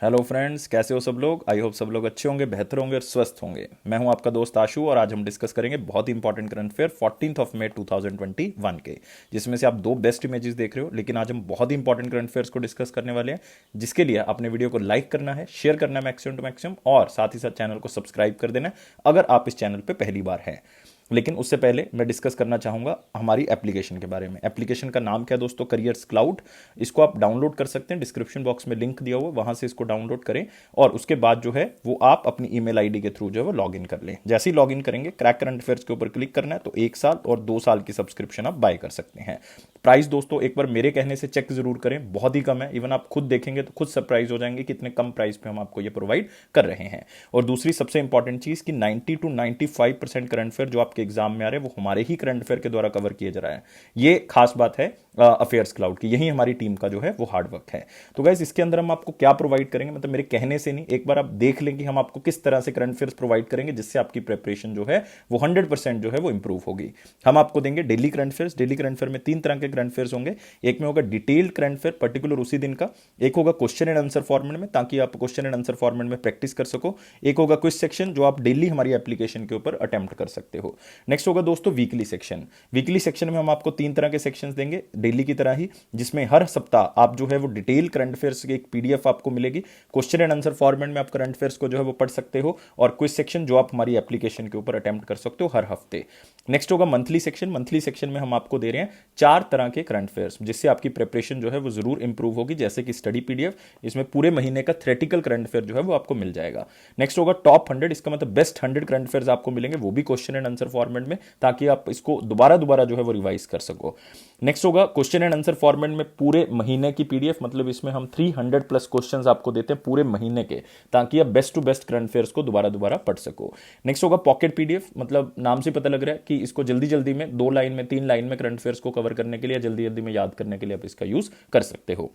Hello friends, कैसे हो सब लोग। आई होप सब लोग अच्छे होंगे, बेहतर होंगे और स्वस्थ होंगे। मैं हूं आपका दोस्त आशु और आज हम डिस्कस करेंगे बहुत ही इंपॉर्टेंट करंट अफेयर 14 मई 2021 के, जिसमें से आप दो बेस्ट इमेजेस देख रहे हो। लेकिन आज हम बहुत ही इंपॉर्टेंट करंट अफेयर्स को डिस्कस करने वाले हैं, जिसके लिए आपने वीडियो को लाइक करना है, शेयर करना है मैक्सिमम टू मैक्सिमम, और साथ ही साथ चैनल को सब्सक्राइब कर देना है अगर आप इस चैनल पर पहली बार हैं। लेकिन उससे पहले मैं डिस्कस करना चाहूंगा हमारी एप्लीकेशन के बारे में। एप्लीकेशन का नाम क्या है दोस्तों? Careers cloud. इसको आप डाउनलोड कर सकते हैं, डिस्क्रिप्शन बॉक्स में लिंक दिया हुआ, वहां से इसको डाउनलोड करें और उसके बाद जो है वो आप अपनी ईमेल आईडी के थ्रू जो है वो लॉग इन कर लें। जैसे ही लॉग इन करेंगे, क्रैक करंट अफेयर्स के ऊपर क्लिक करना है तो 1 साल और 2 साल की सब्सक्रिप्शन आप बाय कर सकते हैं। प्राइस दोस्तों एक बार मेरे कहने से चेक जरूर करें, बहुत ही कम है। इवन आप खुद देखेंगे तो खुद सरप्राइज हो जाएंगे कि इतने कम प्राइस पे हम आपको ये प्रोवाइड कर रहे हैं। और दूसरी सबसे इंपॉर्टेंट चीज कि 90 to 95% करंट अफेयर जो आपके एग्जाम में आ रहे हैं वो हमारे ही करंट अफेयर के द्वारा कवर किए जा रहा है। ये खास बात है अफेयर्स क्लाउड की, यही हमारी टीम का जो है वो हार्ड वर्क है। तो गाइस इसके अंदर हम आपको क्या प्रोवाइड करेंगे, मतलब मेरे कहने से नहीं, एक बार आप देख लें कि हम आपको किस तरह से करंट अफेयर्स प्रोवाइड करेंगे जिससे आपकी प्रिपरेशन जो है वो 100% जो है वो इंप्रूव होगी। हम आपको देंगे daily current affairs. Daily current affair में 3 तरह के करंट अफेयर्स होंगे। एक में होगा डिटेल्ड करंट अफेयर पर्टिकुलर उसी दिन का, एक होगा क्वेश्चन एंड आंसर फॉर्मेट में ताकि आप क्वेश्चन एंड आंसर फॉर्मेट में प्रैक्टिस कर सको, एक होगा क्विज सेक्शन जो आप डेली हमारी एप्लीकेशन के ऊपर अटेम्प्ट कर सकते हो। नेक्स्ट होगा दोस्तों वीकली सेक्शन। वीकली सेक्शन में हम आपको 3 तरह के सेक्शंस देंगे डेली की तरह ही, जिसमें हर सप्ताह आप जो है वो डिटेल करंट अफेयर्स की एक पीडीएफ आपको मिलेगी। क्वेश्चन एंड आंसर फॉर्मेट में आप करंट अफेयर्स को जो है वो पढ़ सकते हो, और क्विज सेक्शन जो आप हमारी एप्लीकेशन के ऊपर अटेम्प्ट कर सकते हो हर हफ्ते। नेक्स्ट होगा मंथली सेक्शन। मंथली सेक्शन में हम आपको दे रहे हैं 4 तरह के करंट अफेयर्स जिससे आपकी प्रिपरेशन जो है वो जरूर इंप्रूव होगी, जैसे कि स्टडी पीडीएफ, इसमें पूरे महीने का थ्योरेटिकल करंट अफेयर जो है वो आपको मिल जाएगा। नेक्स्ट होगा टॉप 100, इसका मतलब बेस्ट 100 करंट अफेयर्स आपको मिलेंगे, वो भी क्वेश्चन एंड आंसर फॉर्मेट में, ताकि आप इसको दोबारा दोबारा जो है वो रिवाइज कर सको। नेक्स्ट होगा क्वेश्चन एंड आंसर फॉर्मेट में पूरे महीने की पीडीएफ, मतलब इसमें हम 300 प्लस क्वेश्चंस आपको देते हैं पूरे महीने के, ताकि आप best to best current affairs को दोबारा दोबारा पढ़ सको। नेक्स्ट होगा पॉकेट पीडीएफ, मतलब नाम से पता लग रहा है कि इसको जल्दी जल्दी में 2 लाइन में 3 लाइन में करंट अफेयर्स को कवर करने के लिए, जल्दी जल्दी में याद करने के लिए आप इसका यूज कर सकते हो।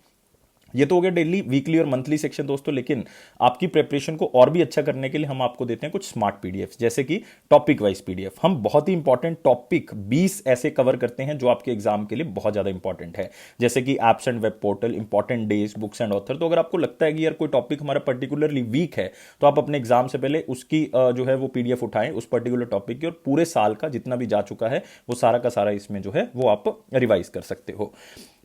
ये तो हो गया डेली, वीकली और मंथली सेक्शन दोस्तों। लेकिन आपकी प्रिपरेशन को और भी अच्छा करने के लिए हम आपको देते हैं कुछ स्मार्ट पीडीएफ, जैसे कि टॉपिक वाइज पीडीएफ। हम बहुत ही इंपॉर्टेंट टॉपिक 20 ऐसे कवर करते हैं जो आपके एग्जाम के लिए बहुत ज्यादा इंपॉर्टेंट है, जैसे कि apps and web portal, important days, books and author. तो अगर आपको लगता है कि यार कोई टॉपिक हमारा पर्टिकुलरली वीक है, तो आप अपने एग्जाम से पहले उसकी जो है वो पीडीएफ उठाएं उस पर्टिकुलर टॉपिक की, और पूरे साल का जितना भी जा चुका है वो सारा का सारा इसमें जो है वो आप रिवाइज कर सकते हो।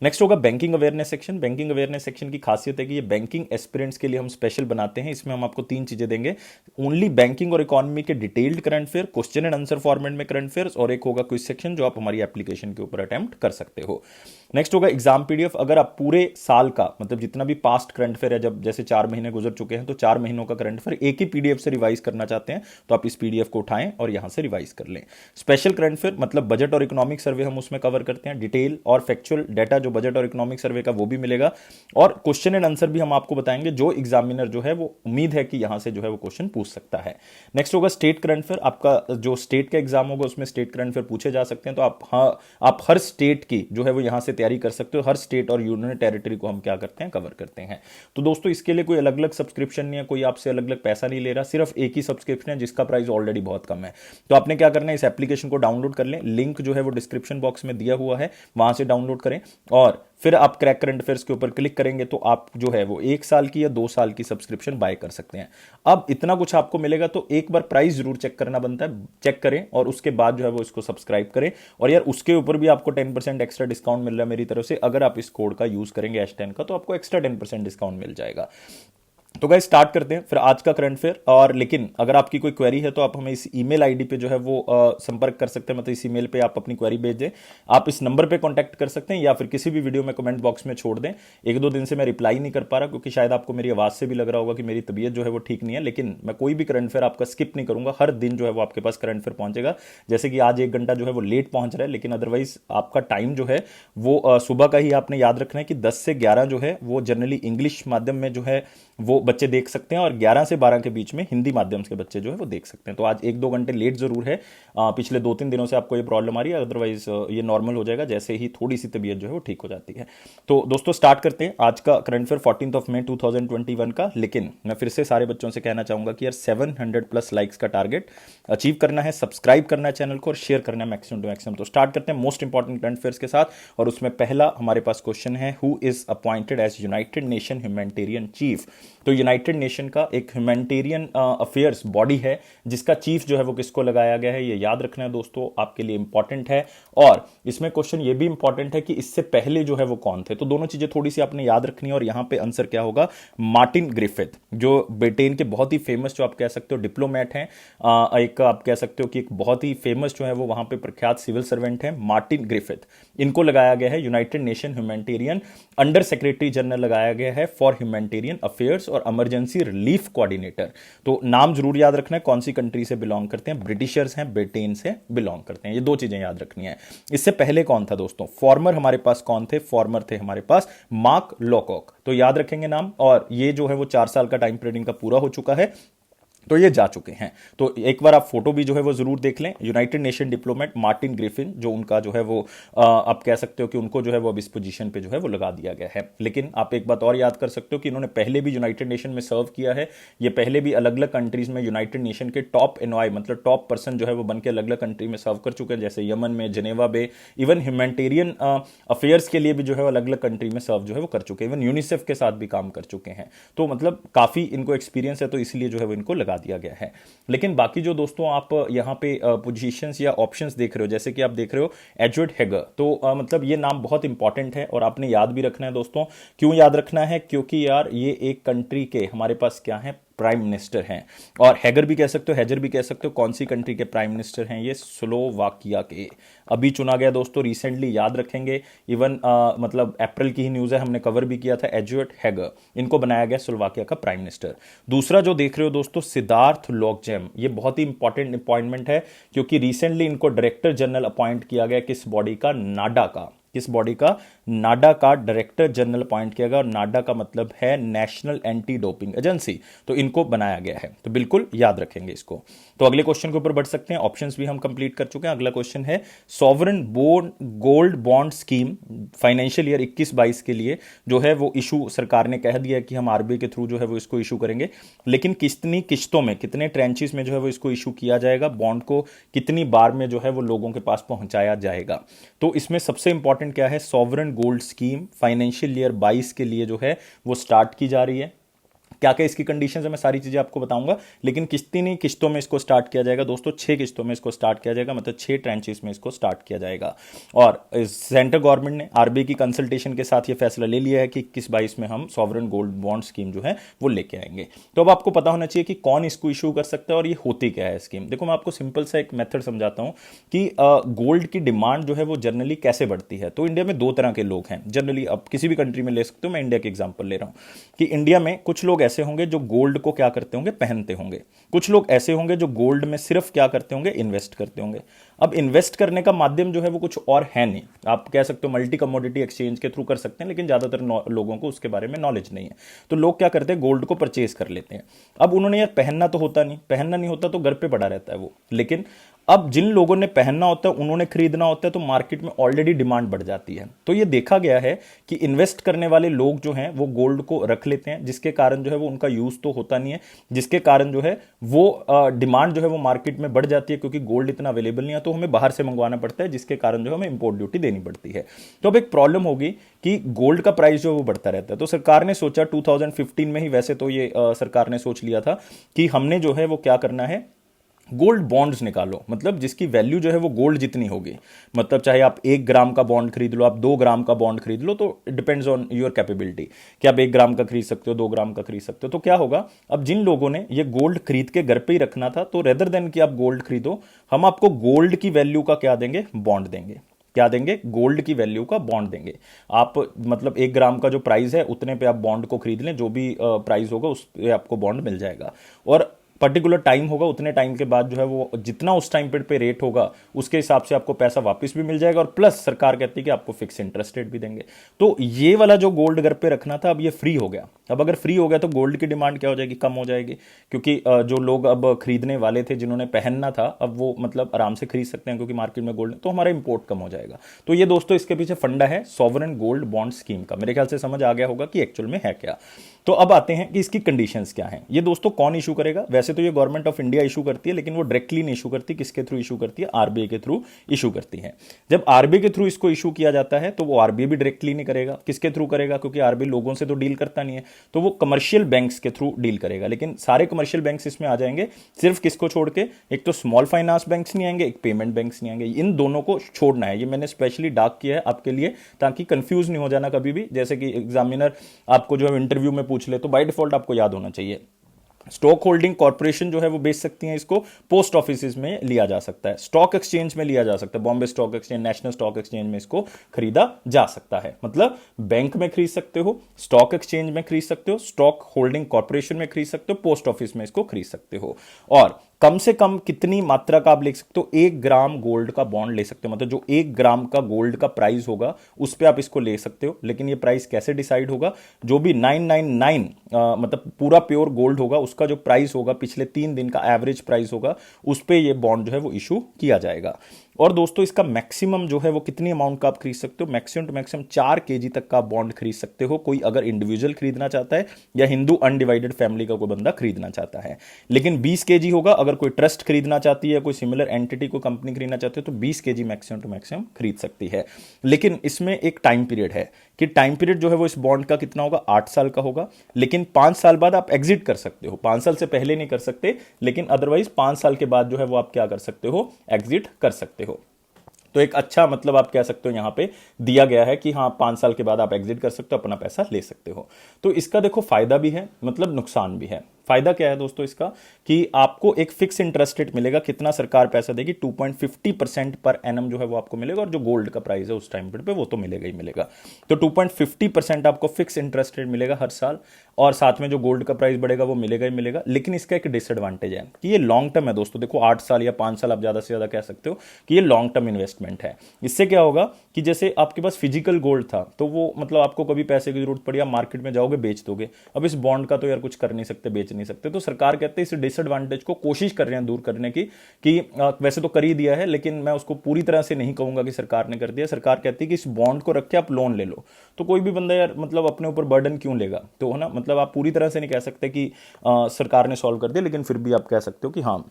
नेक्स्ट होगा banking awareness section. Banking awareness section की खासियत है कि ये बैंकिंग एस्पिरेंट्स के लिए हम स्पेशल बनाते हैं। इसमें हम आपको 3 चीजें देंगे, ओनली बैंकिंग और इकोनॉमी के detailed current affair, question and answer format में करंट अफेयर्स, और एक होगा क्विज सेक्शन जो आप हमारी एप्लीकेशन के ऊपर अटेम्प्ट कर सकते हो। नेक्स्ट होगा एग्जाम पीडीएफ। अगर आप पूरे साल का, मतलब जितना भी पास्ट करंट अफेयर है, जब जैसे 4 महीने गुजर चुके हैं तो 4 महीनों का करंट अफेयर एक ही पीडीएफ से रिवाइज करना चाहते हैं, तो आप इस पीडीएफ को उठाएं और यहां से रिवाइज कर लें। स्पेशल करंट अफेयर मतलब बजट और इकोनॉमिक सर्वे हम उसमें कवर करते हैं, डिटेल और फैक्चुअल डाटा जो बजट और इकोनॉमिक सर्वे का वो भी मिलेगा, और क्वेश्चन एंड आंसर भी हम आपको बताएंगे जो एग्जामिनर जो है वो उम्मीद है कि यहां से जो है वो क्वेश्चन पूछ सकता है। नेक्स्ट होगा स्टेट करंट अफेयर। आपका जो स्टेट का एग्जाम होगा उसमें स्टेट करंट अफेयर पूछे जा सकते हैं, तो आप हर स्टेट की जो है वो यहां से तैयारी कर सकते हो। हर स्टेट और यूनियन टेरिटरी को हम क्या करते हैं, कवर करते हैं। तो दोस्तों इसके लिए कोई अलग अलग सब्सक्रिप्शन नहीं है, कोई आपसे अलग अलग पैसा नहीं ले रहा, सिर्फ एक ही सब्सक्रिप्शन है जिसका प्राइस ऑलरेडी बहुत कम है। तो आपने क्या करना है, इस एप्लीकेशन को डाउनलोड कर लें, लिंक जो है वो डिस्क्रिप्शन बॉक्स में दिया हुआ है, वहां से डाउनलोड करें, और फिर आप क्रैक करंट अफेयर्स के ऊपर क्लिक करेंगे तो आप जो है वो 1 साल की या 2 साल की सब्सक्रिप्शन बाय कर सकते हैं। अब इतना कुछ आपको मिलेगा तो एक बार प्राइस जरूर चेक करना बनता है, चेक करें और उसके बाद जो है वो इसको सब्सक्राइब करें। और यार उसके ऊपर भी आपको 10% एक्स्ट्रा डिस्काउंट मिल रहा है मेरी तरफ से, अगर आप इस कोड का यूज करेंगे H10 का, तो आपको एक्स्ट्रा 10% डिस्काउंट मिल जाएगा। तो गाइस स्टार्ट करते हैं फिर आज का करंट अफेयर। और लेकिन अगर आपकी कोई क्वेरी है तो आप हमें इस ईमेल आईडी पे जो है वो संपर्क कर सकते हैं, मतलब इस ईमेल पे आप अपनी क्वेरी भेज दें। आप इस नंबर पे कांटेक्ट कर सकते हैं या फिर किसी भी वीडियो में कमेंट बॉक्स में छोड़ दें। 1-2 दिन से मैं रिप्लाई नहीं कर पा रहा, क्योंकि शायद आपको मेरी आवाज से भी लग रहा होगा कि मेरी तबीयत जो है वो ठीक नहीं है, लेकिन मैं कोई भी करंट अफेयर आपका स्किप नहीं करूंगा। हर दिन जो है वो आपके पास करंट अफेयर पहुंचेगा। जैसे कि आज 1 घंटा जो है वो लेट पहुंच रहा है, लेकिन अदरवाइज आपका टाइम जो है वो सुबह का ही आपने याद रखना है कि 10 से 11 जो है वो जनरली इंग्लिश माध्यम में जो है वो बच्चे देख सकते हैं, और 11 से 12 के बीच में हिंदी माध्यम के बच्चे जो है वो देख सकते हैं। तो आज 1-2 घंटे लेट जरूर है। पिछले 2-3 दिनों से आपको ये प्रॉब्लम आ रही है, अदरवाइज ये नॉर्मल हो जाएगा जैसे ही थोड़ी सी तबीयत जो है वो ठीक हो जाती है। तो दोस्तों स्टार्ट करते हैं आज का करंट अफेयर 14 मई 2021 का। लेकिन मैं फिर से सारे बच्चों से कहना चाहूंगा कि यार 700 प्लस लाइक्स का टारगेट अचीव करना है, सब्सक्राइब करना है चैनल को और शेयर करना है मैक्सिमम टू मैक्सिमम। तो स्टार्ट करते हैं मोस्ट इंपॉर्टेंट करंट अफेयर्स के साथ, और उसमें पहला हमारे पास क्वेश्चन है, who is appointed as United Nation humanitarian chief तो यूनाइटेड नेशन का एक ह्यूमैनिटेरियन अफेयर्स बॉडी है जिसका चीफ जो है वो किसको लगाया गया है, ये याद रखना है दोस्तों, आपके लिए इंपॉर्टेंट है। और इसमें क्वेश्चन ये भी इंपॉर्टेंट है कि इससे पहले जो है वो कौन थे, तो दोनों चीजें थोड़ी सी आपने याद रखनी है। और यहां पे आंसर क्या होगा, मार्टिन ग्रिफिथ, जो ब्रिटेन के बहुत ही फेमस जो आप कह सकते हो डिप्लोमेट हैं, एक आप कह सकते हो कि एक बहुत ही फेमस जो है वो वहां पे प्रख्यात सिविल सर्वेंट है, मार्टिन ग्रिफिथ। इनको लगाया गया है United Nation humanitarian under secretary general लगाया गया है फॉर ह्यूमैनिटेरियन अफेयर्स और इमरजेंसी रिलीफ कोऑर्डिनेटर। तो नाम जरूर याद रखना है, कौन सी कंट्री से बिलोंग करते हैं, ब्रिटिशर्स हैं, ब्रिटेन से बिलोंग करते हैं, ये दो चीजें याद रखनी है। इससे पहले कौन था दोस्तों, फॉर्मर हमारे पास कौन थे, फॉर्मर थे हमारे पास मार्क लॉकॉक, तो याद रखेंगे नाम। और ये जो है वो 4 साल का टाइम पीरियड इनका पूरा हो चुका है, तो ये जा चुके हैं। तो एक बार आप फोटो भी जो है वो जरूर देख लें, United nation diplomat Martin Griffin, जो उनका जो है वो आप कह सकते हो कि उनको जो है वो अब इस पोजीशन पे जो है वो लगा दिया गया है। लेकिन आप एक बात और याद कर सकते हो कि इन्होंने पहले भी यूनाइटेड नेशन में सर्व किया है, ये पहले भी अलग अलग कंट्रीज में यूनाइटेड नेशन के टॉप एनवाई मतलब टॉप पर्सन जो है वो बन के अलग अलग कंट्री में सर्व कर चुके हैं, जैसे यमन में, जिनेवा में, इवन ह्यूमैनिटेरियन अफेयर्स के लिए भी जो है अलग अलग कंट्री में सर्व जो है वो कर चुके हैं, इवन यूनिसेफ के साथ भी काम कर चुके हैं। तो मतलब काफी इनको एक्सपीरियंस है, तो इसलिए जो है वो इनको लगा दिया गया है। लेकिन बाकी जो दोस्तों आप यहां पे पोजीशंस या ऑप्शंस देख रहे हो, जैसे कि आप देख रहे हो एडवर्ड हेगर, तो मतलब ये नाम बहुत इंपॉर्टेंट है और आपने याद भी रखना है दोस्तों। क्यों याद रखना है, क्योंकि यार ये एक कंट्री के हमारे पास क्या है, प्राइम मिनिस्टर हैं। और हैगर भी कह सकते हो, हैजर भी कह सकते हो, कौन सी कंट्री के प्राइम मिनिस्टर हैं, ये स्लोवाकिया के अभी चुना गया दोस्तों, रिसेंटली, याद रखेंगे। इवन मतलब अप्रैल की ही न्यूज़ है, हमने कवर भी किया था, एडवर्ड हैगर, इनको बनाया गया स्लोवाकिया का प्राइम मिनिस्टर। दूसरा जो देख रहे हो दोस्तों, सिद्धार्थ लोकजेम, ये बहुत ही इंपॉर्टेंट अपॉइंटमेंट है क्योंकि रिसेंटली इनको डायरेक्टर जनरल अपॉइंट किया गया किस बॉडी का, नाडा का, किस बॉडी का, नाडा का डायरेक्टर जनरल अपॉइंट किया गया। और नाडा का मतलब है नेशनल एंटी डोपिंग एजेंसी, तो इनको बनाया गया है, तो बिल्कुल याद रखेंगे इसको। तो अगले क्वेश्चन के ऊपर बढ़ सकते हैं, ऑप्शंस भी हम कंप्लीट कर चुके हैं। अगला क्वेश्चन है sovereign gold bond scheme financial year 21-22 के लिए जो है वो इशू सरकार ने कह दिया कि हम आरबीआई के थ्रू जो है वो इसको इशू करेंगे, लेकिन कितनी किश्तों में, कितने ट्रेंचेस में जो है वो इसको इशू किया जाएगा, बॉन्ड को कितनी बार में जो है वो लोगों के पास पहुंचाया जाएगा। तो इसमें सबसे इंपॉर्टेंट क्या है, sovereign gold scheme financial year 22 के लिए जो है वो स्टार्ट की जा रही है। क्या क्या इसकी कंडीशंस है, मैं सारी चीजें आपको बताऊंगा, लेकिन कितनी किश्तों में इसको स्टार्ट किया जाएगा दोस्तों, 6 किश्तों में इसको स्टार्ट किया जाएगा, मतलब 6 ट्रेंचेस में इसको स्टार्ट किया जाएगा। और सेंट्रल गवर्नमेंट ने आरबीआई की कंसल्टेशन के साथ ये फैसला ले लिया है कि 21-22 में हम सॉवरेन गोल्ड बॉन्ड स्कीम जो है वो लेके आएंगे। तो अब आपको पता होना चाहिए कि कौन इसको इशू कर सकता है और ये होती क्या है स्कीम। देखो मैं आपको सिंपल सा एक मेथड समझाता हूं कि गोल्ड की डिमांड जो है वो जनरली कैसे बढ़ती है। तो इंडिया में 2 तरह के लोग हैं जनरली, अब किसी भी कंट्री में ले सकते हो, मैं इंडिया के एग्जाम्पल ले रहा हूं कि इंडिया में कुछ लोग ऐसे होंगे जो गोल्ड को क्या करते होंगे, पहनते होंगे। कुछ लोग ऐसे होंगे जो गोल्ड में सिर्फ क्या करते होंगे, इन्वेस्ट करते होंगे। अब इन्वेस्ट करने का माध्यम जो है वो कुछ और है नहीं, आप कह सकते हो मल्टी कमोडिटी एक्सचेंज के थ्रू कर सकते हैं, लेकिन ज्यादातर लोगों को उसके बारे में नॉलेज नहीं है। तो लोग क्या करते हैं, गोल्ड को परचेज कर लेते हैं। अब उन्होंने यार पहनना तो होता नहीं, पहनना नहीं होता तो घर पे पड़ा रहता है वो, लेकिन अब जिन लोगों ने पहनना होता है, उन्होंने खरीदना होता है, तो मार्केट में ऑलरेडी डिमांड बढ़ जाती है। तो ये देखा गया है कि इन्वेस्ट करने वाले लोग जो हैं वो गोल्ड को रख लेते हैं, जिसके कारण जो है वो उनका यूज तो होता नहीं है, जिसके कारण जो है वो डिमांड जो है वो मार्केट में बढ़ जाती है, क्योंकि गोल्ड इतना अवेलेबल नहीं है, तो हमें बाहर से मंगवाना पड़ता है, जिसके कारण जो हमें इंपोर्ट ड्यूटी देनी पड़ती है। तो अब एक प्रॉब्लम होगी कि गोल्ड का प्राइस जो है वो बढ़ता रहता है। तो सरकार ने सोचा 2015 में ही, वैसे तो ये सरकार ने सोच लिया था कि हमने जो है वो क्या करना है, गोल्ड बॉन्ड्स निकालो, मतलब जिसकी वैल्यू जो है वो गोल्ड जितनी होगी, मतलब चाहे आप 1 ग्राम का बॉन्ड खरीद लो, आप 2 ग्राम का बॉन्ड खरीद लो, तो डिपेंड्स ऑन योर कैपेबिलिटी कि आप 1 ग्राम का खरीद सकते हो, 2 ग्राम का खरीद सकते हो। तो क्या होगा, अब जिन लोगों ने ये गोल्ड खरीद के घर पे ही रखना था, तो रेदर देन कि आप गोल्ड खरीदो, हम आपको गोल्ड की वैल्यू का क्या देंगे, बॉन्ड देंगे। क्या देंगे, गोल्ड की वैल्यू का बॉन्ड देंगे। आप मतलब 1 ग्राम का जो प्राइस है उतने पे आप बॉन्ड को खरीद लें, जो भी प्राइस होगा उस पे आपको बॉन्ड मिल जाएगा। और पर्टिकुलर टाइम होगा, उतने टाइम के बाद जो है वो जितना उस टाइम पे रेट होगा उसके हिसाब से आपको पैसा वापस भी मिल जाएगा, और प्लस सरकार कहती है कि आपको फिक्स इंटरेस्ट रेट भी देंगे। तो ये वाला जो गोल्ड घर पे रखना था, अब ये फ्री हो गया। अब अगर फ्री हो गया तो गोल्ड की डिमांड क्या हो जाएगी, कम हो जाएगी, क्योंकि जो लोग अब खरीदने वाले थे, जिन्होंने पहनना था, अब वो मतलब आराम से खरीद सकते हैं, क्योंकि मार्केट में गोल्ड, तो हमारा इंपोर्ट कम हो जाएगा। तो ये दोस्तों इसके पीछे फंडा है सॉवरेन गोल्ड बॉन्ड स्कीम का। मेरे ख्याल से समझ आ गया होगा कि एक्चुअल में है क्या। तो अब आते हैं कि इसकी कंडीशंस क्या हैं। ये दोस्तों कौन इशू करेगा? वैसे तो ये गवर्नमेंट ऑफ इंडिया इशू करती है, लेकिन वो डायरेक्टली नहीं इशू करती। किसके थ्रू इशू करती है? आरबीआई के थ्रू इशू करती है। जब आरबीआई के थ्रू इसको इशू किया जाता है तो वो आरबीआई भी डायरेक्टली नहीं करेगा। किसके थ्रू करेगा? क्योंकि आरबीआई लोगों से तो डील करता नहीं है, तो वो कमर्शियल बैंक्स के थ्रू डील करेगा। लेकिन सारे कमर्शियल बैंक्स इसमें आ जाएंगे, सिर्फ किसको छोड़ के? एक तो स्मॉल फाइनेंस बैंक्स नहीं आएंगे, एक पेमेंट बैंक्स नहीं आएंगे। इन दोनों को छोड़ना है। ये मैंने स्पेशली डार्क किया है आपके लिए, ताकि कंफ्यूज नहीं हो जाना कभी भी। जैसे कि एग्जामिनर आपको जो है इंटरव्यू में पूछ ले तो बाय डिफॉल्ट आपको याद होना चाहिए। स्टॉक होल्डिंग कॉर्पोरेशन जो है वो बेच सकती है इसको, पोस्ट ऑफिस में लिया जा सकता है, स्टॉक एक्सचेंज में लिया जा सकता है, Bombay stock exchange, national stock exchange में इसको खरीदा जा सकता है। मतलब बैंक में खरीद सकते हो, स्टॉक एक्सचेंज में खरीद सकते हो, स्टॉक होल्डिंग कॉर्पोरेशन में खरीद सकते हो, पोस्ट ऑफिस में इसको खरीद सकते हो। और कम से कम कितनी मात्रा का आप ले सकते हो? 1 ग्राम गोल्ड का बॉन्ड ले सकते हो। मतलब जो 1 ग्राम का गोल्ड का प्राइस होगा उस पर आप इसको ले सकते हो। लेकिन ये प्राइस कैसे डिसाइड होगा? जो भी 999 मतलब पूरा प्योर गोल्ड होगा उसका जो प्राइस होगा, पिछले 3 दिन का एवरेज प्राइस होगा, उस पर ये बॉन्ड जो है वो इशू किया जाएगा। और दोस्तों इसका मैक्सिमम जो है वो कितनी अमाउंट का आप खरीद सकते हो? मैक्सिमम टू मैक्सिमम 4 केजी तक का बॉन्ड खरीद सकते हो, कोई अगर इंडिविजुअल खरीदना चाहता है या हिंदू अनडिवाइडेड फैमिली का कोई बंदा खरीदना चाहता है। लेकिन 20 केजी होगा अगर कोई ट्रस्ट खरीदना चाहती है, कोई सिमिलर एंटिटी को कंपनी खरीदना चाहती है, तो 20 केजी मैक्सिमम टू मैक्सिमम खरीद सकती है। लेकिन इसमें एक टाइम पीरियड है कि टाइम पीरियड जो है वो इस बॉन्ड का कितना होगा? 8 साल का होगा। लेकिन 5 साल बाद आप एग्जिट कर सकते हो। 5 साल से पहले नहीं कर सकते, लेकिन अदरवाइज 5 साल के बाद जो है वो आप क्या कर सकते हो? एग्जिट कर सकते हो। तो एक अच्छा मतलब आप कह सकते हो यहां पे दिया गया है कि हाँ 5 साल के बाद आप एग्जिट कर सकते हो, अपना पैसा ले सकते हो। तो इसका देखो फायदा भी है, मतलब नुकसान भी है। फायदा क्या है दोस्तों इसका? कि आपको एक फिक्स इंटरेस्ट रेट मिलेगा। कितना सरकार पैसा देगी? 2.50% पर एनम जो है वो आपको मिलेगा। और जो गोल्ड का प्राइस है उस टाइम पे वो तो मिलेगा ही मिलेगा। तो 2.50% आपको फिक्स इंटरेस्ट रेट मिलेगा हर साल, और साथ में जो गोल्ड का प्राइस बढ़ेगा वो मिलेगा ही मिलेगा। लेकिन इसका एक डिसएडवांटेज है कि ये लॉन्ग टर्म है दोस्तों। देखो 8 साल या 5 साल आप ज्यादा से ज्यादा कह सकते हो कि ये लॉन्ग टर्म इन्वेस्टमेंट है। इससे क्या होगा कि जैसे आपके पास फिजिकल गोल्ड था तो वो मतलब आपको कभी पैसे की जरूरत पड़ी, आप मार्केट में जाओगे बेच दोगे। अब इस बॉन्ड का तो यार कुछ कर नहीं सकते, बेच नहीं सकते। तो सरकार कहते हैं इस डिसएडवांटेज को कोशिश कर रहे हैं दूर करने की, कि वैसे तो कर ही दिया है, लेकिन मैं उसको पूरी तरह से नहीं कहूंगा कि सरकार ने कर दिया। सरकार कहती है कि इस बॉन्ड को रख के आप लोन ले लो। तो कोई भी बंदा यार मतलब अपने ऊपर बर्डन क्यों लेगा? तो है ना, मतलब आप पूरी तरह से नहीं कह सकते कि सरकार ने सॉल्व कर दिया, लेकिन फिर भी आप कह सकते हो कि हाँ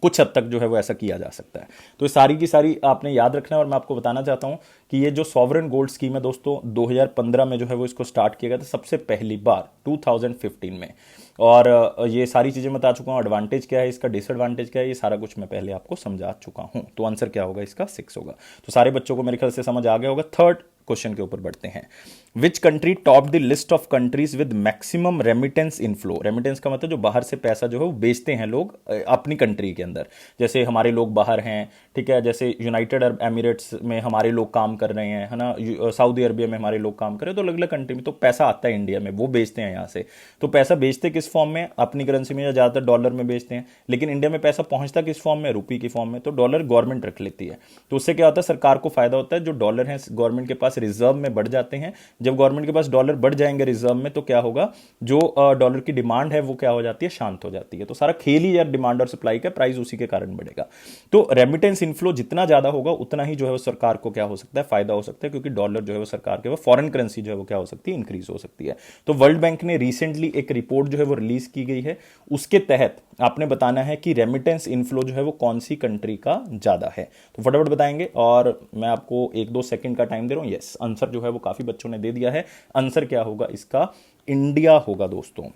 कुछ हद तक जो है वो ऐसा किया जा सकता है। तो ये सारी की सारी आपने याद रखना है। और मैं आपको बताना चाहता हूं कि ये जो सॉवरेन गोल्ड स्कीम है दोस्तों 2015 में जो है वो इसको स्टार्ट किया गया था सबसे पहली बार 2015 में। और ये सारी चीजें मैं बता चुका हूं। एडवांटेज क्या है इसका, डिसएडवांटेज क्या है, ये सारा कुछ मैं पहले आपको समझा चुका हूं। तो आंसर क्या होगा इसका? 6 होगा। तो सारे बच्चों को मेरे ख्याल से समझ आ गया होगा। थर्ड क्वेश्चन के ऊपर बढ़ते हैं। Which country top the list of countries with maximum remittance inflow? Remittance का मतलब जो बाहर से पैसा जो है वो बेचते हैं लोग अपनी कंट्री के अंदर। जैसे हमारे लोग बाहर हैं, ठीक है, जैसे यूनाइटेड अरब एमिरेट्स में हमारे लोग काम कर रहे हैं, है ना, सऊदी अरबिया में हमारे लोग काम कर रहे हैं। तो अलग अलग कंट्री में तो पैसा आता है इंडिया में, वो बेचते हैं यहाँ से। तो पैसा बेचते किस फॉर्म में? अपनी करेंसी में, या ज्यादातर डॉलर में बेचते हैं। लेकिन इंडिया में पैसा पहुंचता किस फॉर्म में? रुपये की फॉर्म में। तो डॉलर गवर्नमेंट रख लेती है। तो उससे क्या होता है? सरकार को फायदा होता है। जो डॉलर है गवर्नमेंट के पास रिजर्व में बढ़ जाते हैं। जब गवर्नमेंट के पास डॉलर बढ़ जाएंगे रिजर्व में, तो क्या होगा? जो डॉलर की डिमांड है वो क्या हो जाती है? शांत हो जाती है। तो सारा खेल ही यार डिमांड और सप्लाई का, प्राइस उसी के कारण बढ़ेगा। तो रेमिटेंस इनफ्लो जितना ज्यादा होगा उतना ही जो है वो सरकार को क्या हो सकता है? फायदा हो सकता है, क्योंकि डॉलर जो है वो सरकार के, वो फॉरेन करेंसी जो है वो क्या हो सकती है? इंक्रीज हो सकती है। तो वर्ल्ड बैंक ने रिसेंटली एक रिपोर्ट जो है वो रिलीज की गई है, उसके तहत आपने बताना है कि रेमिटेंस इनफ्लो जो है वो कौन सी कंट्री का ज्यादा है। तो फटाफट बताएंगे, और मैं आपको 1-2 सेकंड का टाइम दे रहा हूं। यस, आंसर जो है वो काफी बच्चों ने दे दिया है। आंसर क्या होगा इसका? इंडिया होगा दोस्तों।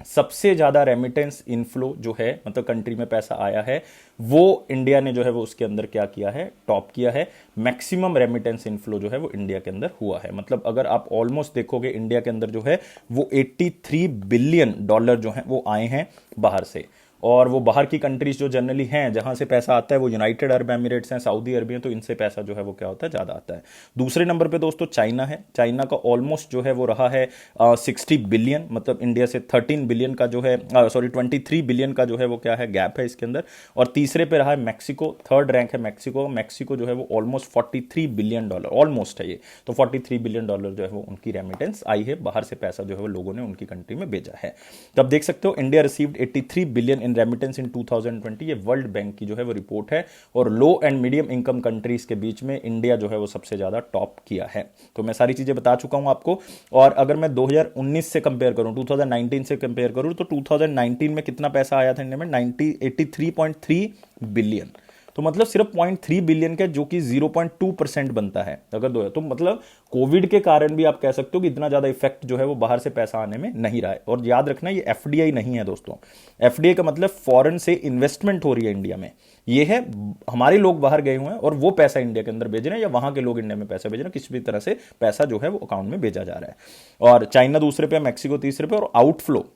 सबसे ज्यादा रेमिटेंस इनफ्लो जो है, मतलब कंट्री में पैसा आया है, वो इंडिया ने जो है वो उसके अंदर क्या किया है? टॉप किया है। मैक्सिमम रेमिटेंस इनफ्लो जो है वो इंडिया के अंदर हुआ है। मतलब अगर आप ऑलमोस्ट देखोगे इंडिया के अंदर जो है वो $83 बिलियन जो है वो आए हैं बाहर से। और वो बाहर की कंट्रीज जो जनरली हैं जहां से पैसा आता है वो यूनाइटेड अरब एमिरेट्स हैं, सऊदी अरबिया, तो इनसे पैसा जो है वो क्या होता है? ज्यादा आता है। दूसरे नंबर पे दोस्तों चाइना है। चाइना का ऑलमोस्ट जो है वो रहा है 60 बिलियन, मतलब इंडिया से 13 बिलियन का जो है 23 बिलियन का जो है वो क्या है? गैप है इसके अंदर। और तीसरे पे रहा है मैक्सिको, थर्ड रैंक है मैक्सिको। मैक्सिको जो है वो ऑलमोस्ट $43 बिलियन, ऑलमोस्ट है ये। तो $43 बिलियन जो है वो उनकी रेमिटेंस आई है, बाहर से पैसा जो है वो लोगों ने उनकी कंट्री में भेजा है। तो आप देख सकते हो India received 83 billion in remittance in 2020, ये वर्ल्ड बैंक की जो है वो रिपोर्ट है। और लो एंड मीडियम इनकम कंट्रीज के बीच में इंडिया जो है वो सबसे ज़्यादा टॉप किया है। तो मैं सारी चीज़ें बता चुका हूँ आपको। और अगर मैं 2019 से कंपेयर करूँ, 2019 से कंपेयर करूँ, तो 2019 में कितना पैसा आया था इंडिया में? 83.3 बिलियन। तो मतलब सिर्फ 0.3 बिलियन का, जो कि 0.2% बनता है अगर दो है। तो मतलब कोविड के कारण भी आप कह सकते हो कि इतना ज्यादा इफेक्ट जो है वो बाहर से पैसा आने में नहीं रहा है। और याद रखना, ये एफडीआई नहीं है दोस्तों। एफडीआई का मतलब फॉरेन से इन्वेस्टमेंट हो रही है इंडिया में। ये है हमारे लोग बाहर गए हुए हैं और वो पैसा इंडिया के अंदर भेज रहे हैं, या वहां के लोग इंडिया में पैसा भेज रहे हैं, किसी भी तरह से पैसा जो है वो अकाउंट में भेजा जा रहा है। और चाइना दूसरे पे, मैक्सिको तीसरे पे। और आउटफ्लो,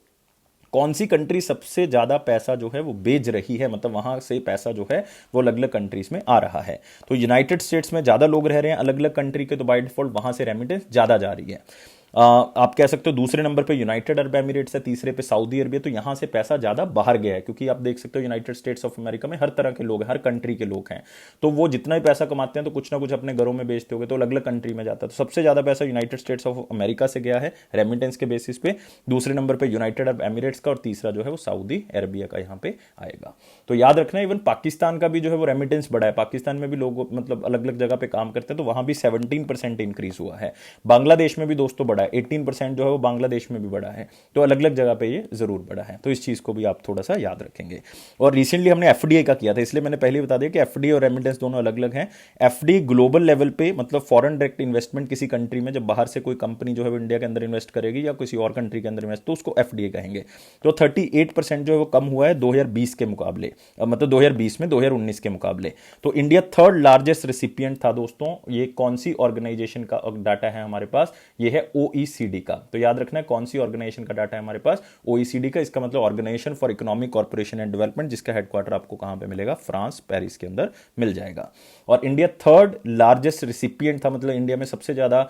कौन सी कंट्री सबसे ज्यादा पैसा जो है वो भेज रही है, मतलब वहां से पैसा जो है वो अलग अलग कंट्रीज में आ रहा है। तो यूनाइटेड स्टेट्स में ज्यादा लोग रह रहे हैं अलग अलग कंट्री के, तो बाय डिफॉल्ट वहां से रेमिटेंस ज्यादा जा रही है। आप कह सकते हो दूसरे नंबर पे यूनाइटेड अरब एमिरेट्स है, तीसरे पे सऊदी अरबिया। तो यहां से पैसा ज्यादा बाहर गया है, क्योंकि आप देख सकते हो यूनाइटेड स्टेट्स ऑफ अमेरिका में हर तरह के लोग हैं, हर कंट्री के लोग हैं। तो वो जितना भी पैसा कमाते हैं तो कुछ ना कुछ अपने घरों में बेचते होंगे, तो अलग अलग कंट्री में जाता है। तो सबसे ज्यादा पैसा यूनाइटेड स्टेट्स ऑफ अमेरिका से गया है रेमिटेंस के बेसिस पे, दूसरे नंबर पे यूनाइटेड अरब एमिरेट्स का, और तीसरा जो है वो सऊदी अरबिया का यहाँ पे आएगा। तो याद रखना, इवन पाकिस्तान का भी जो है वो रेमिटेंस बढ़ा है। पाकिस्तान में भी लोग मतलब अलग अलग जगह पे काम करते हैं, तो वहां भी 17% इंक्रीज हुआ है। बांग्लादेश में भी दोस्तों बढ़ा है, 18% जो है वो बांग्लादेश में भी बढ़ा है। तो अलग अलग जगह पे ये जरूर बढ़ा है। तो इस चीज को भी आप थोड़ा सा याद रखेंगे। और रिसेंटली हमने एफडीआई का किया था, इसलिए मैंने पहले बता दिया कि एफडीआई और रेमिटेंस दोनों अलग अलग हैं। एफडीआई ग्लोबल लेवल पे, मतलब फॉरेन डायरेक्ट इन्वेस्टमेंट किसी कंट्री में, जब बाहर से कोई कंपनी जो है वो इंडिया के अंदर इन्वेस्ट करेगी या किसी और कंट्री के अंदर इन्वेस्ट, तो उसको एफडीआई कहेंगे। तो 38% जो है वो कम हुआ है 2020 के मुकाबले, मतलब 2020 में 2019 के मुकाबले। तो इंडिया थर्ड लार्जेस्ट रेसिपिएंट था दोस्तों। ये कौन सी ऑर्गेनाइजेशन का डाटा है हमारे पास? ये है ओईसीडी का। तो याद रखना है कौन सी ऑर्गेनाइजेशन का डाटा है हमारे पास? ओईसीडी का। इसका मतलब organisation for economic corporation and development, जिसका हेडक्वार्टर आपको कहां पे मिलेगा? फ्रांस, पेरिस के अंदर मिल जाएगा। और इंडिया थर्ड लार्जेस्ट रिसिपिएंट था, मतलब इंडिया में सबसे ज्यादा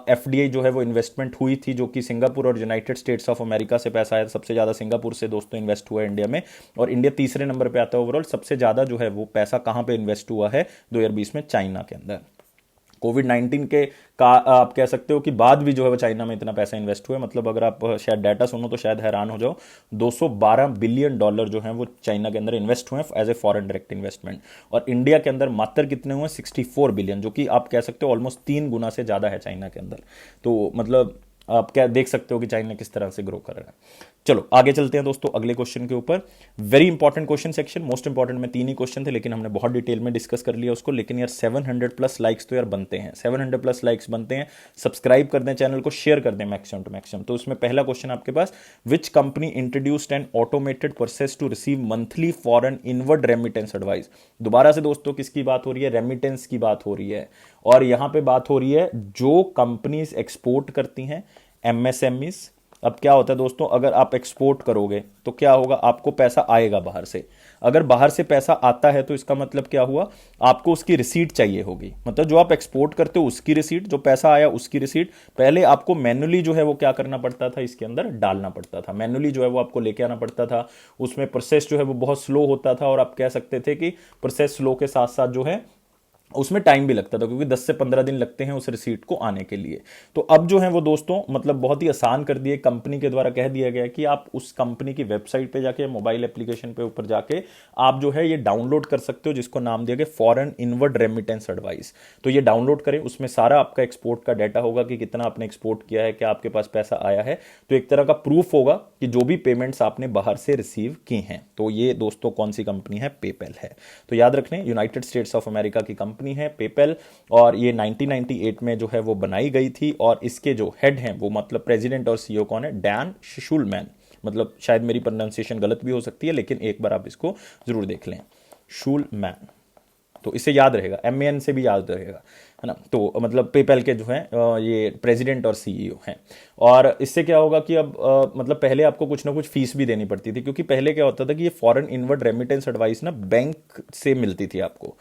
एफडीआई जो है वो इन्वेस्टमेंट हुई थी, जो कि सिंगापुर और यूनाइटेड स्टेट्स ऑफ अमेरिका से पैसा आया। सबसे ज्यादा सिंगापुर से दोस्तों इन्वेस्ट हुआ है इंडिया में। और इंडिया तीसरे नंबर पे आता है ओवरऑल। सबसे ज्यादा जो है वो पैसा कहां पे इन्वेस्ट हुआ है 2020 में? चाइना के अंदर। कोविड 19 के का आप कह सकते हो कि बाद भी जो है वो चाइना में इतना पैसा इन्वेस्ट हुआ है। मतलब अगर आप शायद डाटा सुनो तो शायद हैरान हो जाओ, 212 बिलियन डॉलर जो है वो चाइना के अंदर इन्वेस्ट हुए हैं as a foreign direct investment. और इंडिया के अंदर मात्र कितने हुए? 64 बिलियन, जो कि आप कह सकते हो ऑलमोस्ट 3 गुना से ज्यादा है चाइना के अंदर। तो मतलब आप क्या देख सकते हो कि चाइना किस तरह से ग्रो कर रहा है। चलो आगे चलते हैं दोस्तों अगले क्वेश्चन के ऊपर। Very important question section, most important में 3 ही क्वेश्चन थे, लेकिन हमने बहुत डिटेल में डिस्कस कर लिया उसको। लेकिन यार 700 प्लस लाइक्स तो यार बनते हैं, 700 प्लस लाइक्स बनते हैं। सब्सक्राइब कर दें चैनल को, शेयर कर दें मैक्सिमम टू मैक्सिमम। तो उसमें पहला क्वेश्चन आपके पास, which company introduced an automated process to receive monthly foreign inward remittance advice? दोबारा से दोस्तों किसकी बात हो रही है? रेमिटेंस की बात हो रही है। और यहां पे बात हो रही है जो कंपनीज एक्सपोर्ट करती हैं, एमएसएमईज। अब क्या होता है दोस्तों, अगर आप एक्सपोर्ट करोगे तो क्या होगा? आपको पैसा आएगा बाहर से। अगर बाहर से पैसा आता है तो इसका मतलब क्या हुआ? आपको उसकी रिसीट चाहिए होगी। मतलब जो आप एक्सपोर्ट करते हो उसकी रिसीट, जो पैसा आया उसकी रिसीट। पहले आपको मैन्युअली जो है वो क्या करना पड़ता था? इसके अंदर डालना पड़ता था, मैन्युअली जो है वो आपको लेके आना पड़ता था। उसमें प्रोसेस जो है वो बहुत स्लो होता था, और आप कह सकते थे कि प्रोसेस स्लो के साथ साथ जो है उसमें टाइम भी लगता था, क्योंकि 10 से 15 दिन लगते हैं उस रिसीट को आने के लिए। तो अब जो है वो दोस्तों मतलब बहुत ही आसान कर दिए, कंपनी के द्वारा कह दिया गया कि आप उस कंपनी की वेबसाइट पे जाके, मोबाइल एप्लीकेशन पे ऊपर जाके आप जो है ये डाउनलोड कर सकते हो, जिसको नाम दिया गया फॉरेन इनवर्ड रेमिटेंस एडवाइस। तो ये डाउनलोड करें, उसमें सारा आपका एक्सपोर्ट का डाटा होगा कि कितना आपने एक्सपोर्ट किया है, क्या आपके पास पैसा आया है। तो एक तरह का प्रूफ होगा कि जो भी पेमेंट्स आपने बाहर से रिसीव की हैं। तो ये दोस्तों कौन सी कंपनी है? पेपैल है। तो याद रखने, यूनाइटेड स्टेट्स ऑफ अमेरिका की कंपनी है पेपैल, और ये 1998 में जो है वो बनाई गई थी। और इसके जो हेड हैं वो मतलब प्रेसिडेंट और सीईओ कौन है? डैन शूलमैन। मतलब शायद मेरी प्रोनाउंसिएशन गलत भी हो सकती है, लेकिन एक बार आप इसको जरूर देख लें, शूलमैन। तो इसे याद रहेगा, एमएन से भी याद रहेगा, है ना। तो मतलब पेपैल के जो है ये प्रेसिडेंट और सीईओ हैं। और इससे क्या होगा कि अब मतलब पहले आपको कुछ ना कुछ फीस भी देनी पड़ती थी, क्योंकि पहले क्या होता था कि ये फॉरेन इनवर्ड रेमिटेंस एडवाइस ना बैंक से मिलती थी आपको,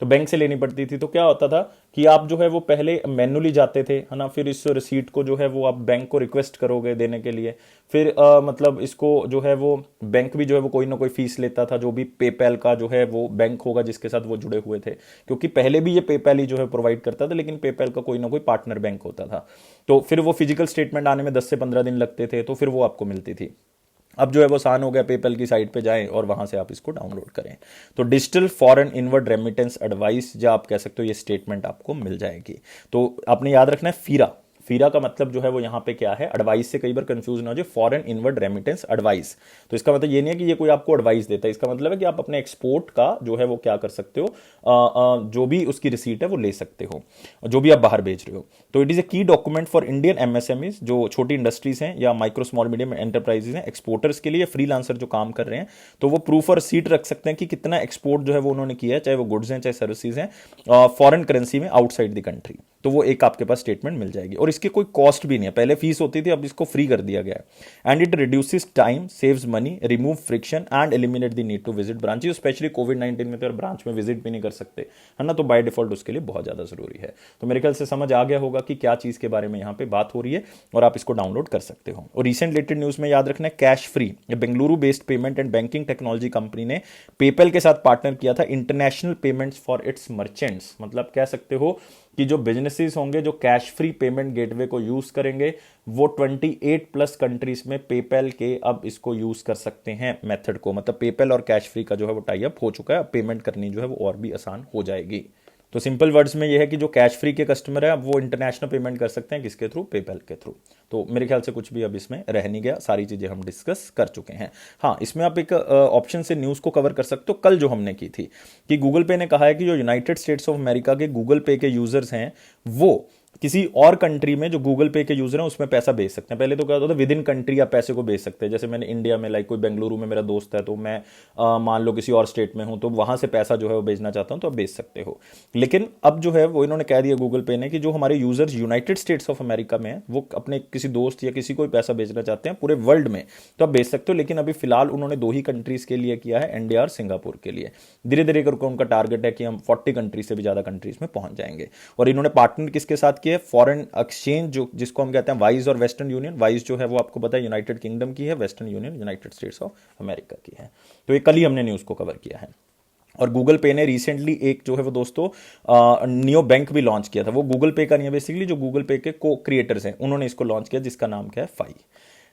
तो बैंक से लेनी पड़ती थी। तो क्या होता था कि आप जो है वो पहले मैन्युअली जाते थे, है ना। फिर इस रिसीट को जो है वो आप बैंक को रिक्वेस्ट करोगे देने के लिए। फिर मतलब इसको जो है वो बैंक भी जो है वो कोई ना कोई फीस लेता था, जो भी पेपैल का जो है वो बैंक होगा जिसके साथ वो जुड़े हुए थे। क्योंकि पहले भी ये पेपैल ही जो है प्रोवाइड करता था, लेकिन पेपैल का कोई ना कोई पार्टनर बैंक होता था। तो फिर वो फिजिकल स्टेटमेंट आने में 10 से 15 दिन लगते थे, तो फिर वो आपको मिलती थी। अब जो है वो आसान हो गया, पेपल की साइट पे जाएं और वहां से आप इसको डाउनलोड करें। तो digital foreign inward remittance advice, जो आप कह सकते हो, ये स्टेटमेंट आपको मिल जाएगी। तो आपने याद रखना है फीरा। फीरा का मतलब जो है वो यहाँ पे क्या है, एडवाइस से कई बार कंफ्यूज ना हो जाए, फॉरेन इनवर्ड रेमिटेंस एडवाइस। तो इसका मतलब ये नहीं है कि ये कोई आपको एडवाइस देता है, इसका मतलब है कि आप अपने एक्सपोर्ट का जो है वो क्या कर सकते हो, जो भी उसकी रिसीट है वो ले सकते हो, जो भी आप बाहर बेच रहे हो। तो इट इज ए की डॉक्यूमेंट फॉर इंडियन एमएसएमईज, जो छोटी इंडस्ट्रीज हैं या माइक्रो स्मॉल मीडियम एंटरप्राइजेज हैं, एक्सपोर्टर्स के लिए, फ्रीलांसर जो काम कर रहे हैं, तो वो प्रूफ और सीट रख सकते हैं कि कितना एक्सपोर्ट जो है वो उन्होंने किया है, चाहे वो गुड्स हैं चाहे सर्विसेज हैं, फॉरेन करेंसी में आउटसाइड द कंट्री। तो वो एक आपके पास स्टेटमेंट मिल जाएगी और इसकी कोई कॉस्ट भी नहीं है, पहले फीस होती थी, अब इसको फ्री कर दिया गया है। And it reduces time, saves money, remove friction and eliminate the need to visit branches, specially कोविड-19 में तो यार ब्रांच में विजिट भी नहीं कर सकते, है ना, तो बाय डिफॉल्ट उसके लिए बहुत ज्यादा जरूरी है। तो मेरे ख्याल से समझ आ गया होगा कि क्या चीज के बारे में यहाँ पे बात हो रही है और आप इसको डाउनलोड कर सकते हो। और रिसेंट रिलेटेड न्यूज में याद रखना है, cash free, Bengaluru based payment and banking technology company ने पेपल के साथ पार्टनर किया था international payments for its merchants. मतलब कह सकते हो कि जो बिजनेसेस होंगे जो कैश फ्री पेमेंट गेटवे को यूज करेंगे, वो 28 प्लस कंट्रीज में पेपैल के अब इसको यूज कर सकते हैं मेथड को। मतलब पेपैल और कैश फ्री का जो है वो टाई अप हो चुका है, अब पेमेंट करनी जो है वो और भी आसान हो जाएगी। तो सिंपल वर्ड्स में ये है कि जो कैश फ्री के कस्टमर है अब वो इंटरनेशनल पेमेंट कर सकते हैं, किसके थ्रू, पेपैल के थ्रू। तो मेरे ख्याल से कुछ भी अब इसमें रह नहीं गया, सारी चीजें हम डिस्कस कर चुके हैं। हाँ, इसमें आप एक ऑप्शन से न्यूज को कवर कर सकते हो, कल जो हमने की थी कि गूगल पे ने कहा है कि जो यूनाइटेड स्टेट्स ऑफ अमेरिका के गूगल पे के यूजर्स हैं वो किसी और कंट्री में जो गूगल पे के यूजर हैं उसमें पैसा भेज सकते हैं। पहले तो क्या होता था, विद इन कंट्री आप पैसे को भेज सकते हैं। जैसे मैंने इंडिया में, लाइक कोई बेंगलुरु में मेरा दोस्त है, तो मैं मान लो किसी और स्टेट में हूं, तो वहां से पैसा जो है वो भेजना चाहता हूं तो आप भेज सकते हो। लेकिन अब जो है वो इन्होंने कह दिया गूगल पे ने कि जो हमारे users United states of America में हैं, वो अपने किसी दोस्त या किसी को भी पैसा भेजना चाहते हैं पूरे वर्ल्ड में, तो आप भेज सकते हो। लेकिन अभी फिलहाल उन्होंने 2 ही कंट्रीज के लिए किया है, इंडिया और सिंगापुर के लिए। धीरे धीरे करके उनका टारगेट है कि हम 40 कंट्रीज से भी ज्यादा कंट्रीज में पहुंच जाएंगे। और इन्होंने पार्टनर किसके साथ किया है, फॉरेन एक्सचेंज, जो जिसको हम कहते हैं वाइज और वेस्टर्न यूनियन। वाइज जो है वो आपको पता है यूनाइटेड किंगडम की है, western union United states of America की है। तो ये कल ही हमने न्यूज को कवर किया है। और गूगल पे ने रिसेंटली एक जो है वो दोस्तों नियो बैंक भी लॉन्च किया था। वो गूगल पे का नहीं है बेसिकली, जो गूगल पे के को क्रिएटर्स हैं उन्होंने इसको लॉन्च किया, जिसका नाम क्या है, फाई।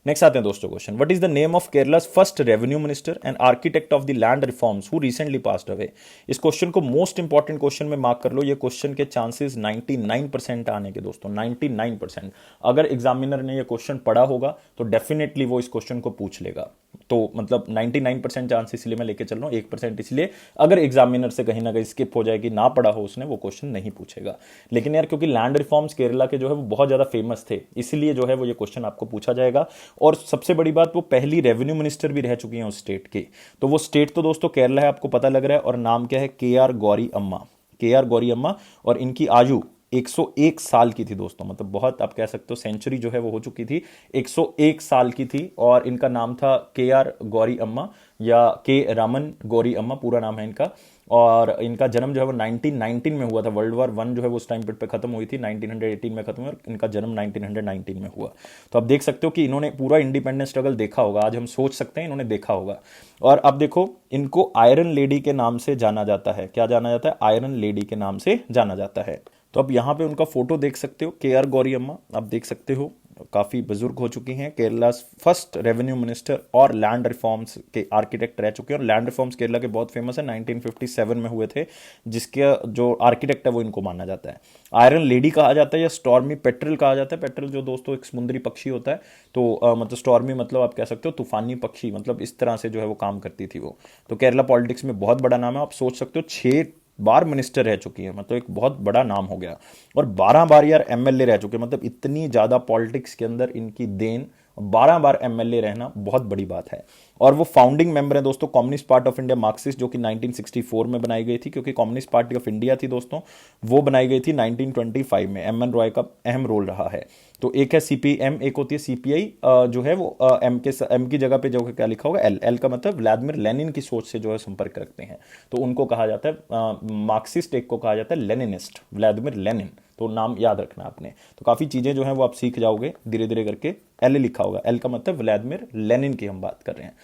नेक्स्ट आते हैं दोस्तों question, what is the name of Kerala's first revenue minister and architect of the land reforms who recently passed away. इस क्वेश्चन को मोस्ट इंपॉर्टेंट क्वेश्चन में मार्क कर लो। ये क्वेश्चन के चांसेस 99% आने के दोस्तों, 99%। अगर एग्जामिनर ने ये क्वेश्चन पढ़ा होगा तो डेफिनेटली वो इस क्वेश्चन को पूछ लेगा। तो मतलब 99% चांस इसलिए मैं लेके चल रहा हूं, 1% इसलिए अगर एग्जामिनर से कहीं ना कहीं स्किप हो जाए कि ना पढ़ा हो उसने, वो क्वेश्चन नहीं पूछेगा। लेकिन यार क्योंकि लैंड रिफॉर्म्स केरला के जो है वो बहुत ज्यादा फेमस थे, इसलिए जो है वो ये क्वेश्चन आपको पूछा जाएगा। और सबसे बड़ी बात, वो पहली रेवेन्यू मिनिस्टर भी रह चुकी हैं उस स्टेट की। तो वो स्टेट तो दोस्तों केरला है, आपको पता लग रहा है, और नाम क्या है, के.आर. गौरी अम्मा। के.आर. गौरी अम्मा, और इनकी आयु 101 साल की थी दोस्तों। मतलब बहुत आप कह सकते हो सेंचुरी जो है वो हो चुकी थी, 101 साल की थी। और इनका नाम था के.आर. गौरी अम्मा या के रामन गौरी अम्मा, पूरा नाम है इनका। और इनका जन्म जो है वो 1919 में हुआ था। वर्ल्ड वॉर 1 जो है वो उस टाइम पे खत्म हुई थी, 1918 में खत्म हुई, और इनका जन्म 1919 में हुआ। तो आप देख सकते हो कि इन्होंने पूरा इंडिपेंडेंस स्ट्रगल देखा होगा, आज हम सोच सकते हैं इन्होंने देखा होगा। और अब देखो, इनको आयरन लेडी के नाम से जाना जाता है। क्या जाना जाता है, आयरन लेडी के नाम से जाना जाता है। तो अब यहाँ पे उनका फोटो देख सकते हो, के.आर. गौरी अम्मा, आप देख सकते हो काफी बुजुर्ग हो चुकी हैं, केरला फर्स्ट रेवेन्यू मिनिस्टर और लैंड रिफॉर्म्स के आर्किटेक्ट रह चुके हैं। और लैंड रिफॉर्म्स केरला के बहुत फेमस है, 1957 में हुए थे, जिसके जो आर्किटेक्ट है वो इनको माना जाता है। आयरन लेडी कहा जाता है या स्टॉर्मी पेट्रल कहा जाता है। पेट्रल जो दोस्तों एक समुद्री पक्षी होता है, तो मतलब स्टॉर्मी मतलब आप कह सकते हो तूफानी पक्षी, मतलब इस तरह से जो है वो काम करती थी वो। तो केरला पॉलिटिक्स में बहुत बड़ा नाम है, आप सोच सकते हो 6 बार मिनिस्टर रह चुकी है, मतलब एक बहुत बड़ा नाम हो गया। और 12 बार यार एमएलए रह चुके, मतलब इतनी ज्यादा पॉलिटिक्स के अंदर इनकी देन, 12 बार एमएलए रहना बहुत बड़ी बात है। और वो फाउंडिंग मेंबर है दोस्तों communist party of India Marxist, जो कि 1964 में बनाई गई थी, क्योंकि कम्युनिस्ट पार्टी ऑफ इंडिया थी दोस्तों, वो बनाई गई थी 1925 में। एम एन रॉय का अहम रोल रहा है। तो एक है सीपीएम, एक होती है सीपीआई, जो है वो एम की जगह पे जो क्या लिखा होगा, एल का मतलब व्लादिमीर लेनिन की सोच से जो है संपर्क रखते हैं, तो उनको कहा जाता है मार्क्सिस्ट, एक को कहा जाता है लेनिनिस्ट, व्लादिमीर लेनिन। तो नाम याद रखना आपने। तो काफी चीजें जो है वो आप सीख जाओगे धीरे धीरे करके। एल लिखा होगा, एल का मतलब व्लादिमीर लेनिन की हम बात कर रहे हैं।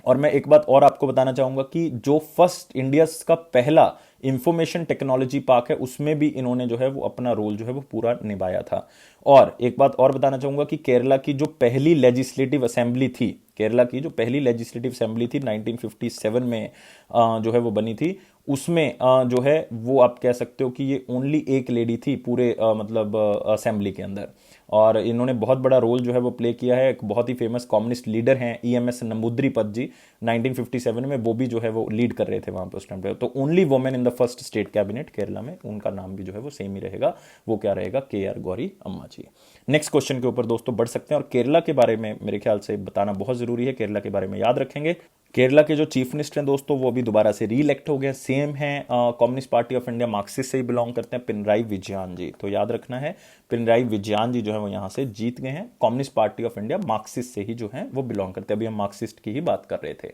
और मैं एक बात और आपको बताना चाहूंगा कि जो फर्स्ट इंडिया का पहला इंफॉर्मेशन टेक्नोलॉजी पार्क है उसमें भी इन्होंने जो है वो अपना रोल जो है वो पूरा निभाया था। और एक बात और बताना चाहूंगा कि केरला की जो पहली लेजिस्लेटिव असेंबली थी, केरला की जो पहली लेजिस्लेटिव असेंबली थी 1957 में जो है वो बनी थी, उसमें जो है वो आप कह सकते हो कि ये ओनली एक लेडी थी पूरे मतलब असेंबली के अंदर। और इन्होंने बहुत बड़ा रोल जो है वो प्ले किया है। एक बहुत ही फेमस कम्युनिस्ट लीडर हैं ईएमएस नंबूद्रीपद जी, 1957 में वो भी जो है वो लीड कर रहे थे वहां पे उस टाइम पे। तो only women in the first state cabinet Kerala में, उनका नाम भी जो है वो सेम ही रहेगा, वो क्या रहेगा, KR गौरी अम्मा जी। नेक्स्ट क्वेश्चन के ऊपर दोस्तों बढ़ सकते हैं। और केरला के बारे में मेरे ख्याल से बताना बहुत जरूरी है, केरला के बारे में याद रखेंगे। केरला के जो चीफ मिनिस्टर हैं दोस्तों वो अभी दोबारा से री इलेक्ट हो गए, सेम है communist party of India Marxist से ही बिलोंग करते हैं, पिनराई विजयन जी। तो याद रखना है पिनराई विजयन जी जो है वो यहाँ से जीत गए हैं। Communist party of India Marxist से ही जो है वो बिलोंग करते हैं, अभी हम मार्क्सिस्ट की ही बात कर रहे थे।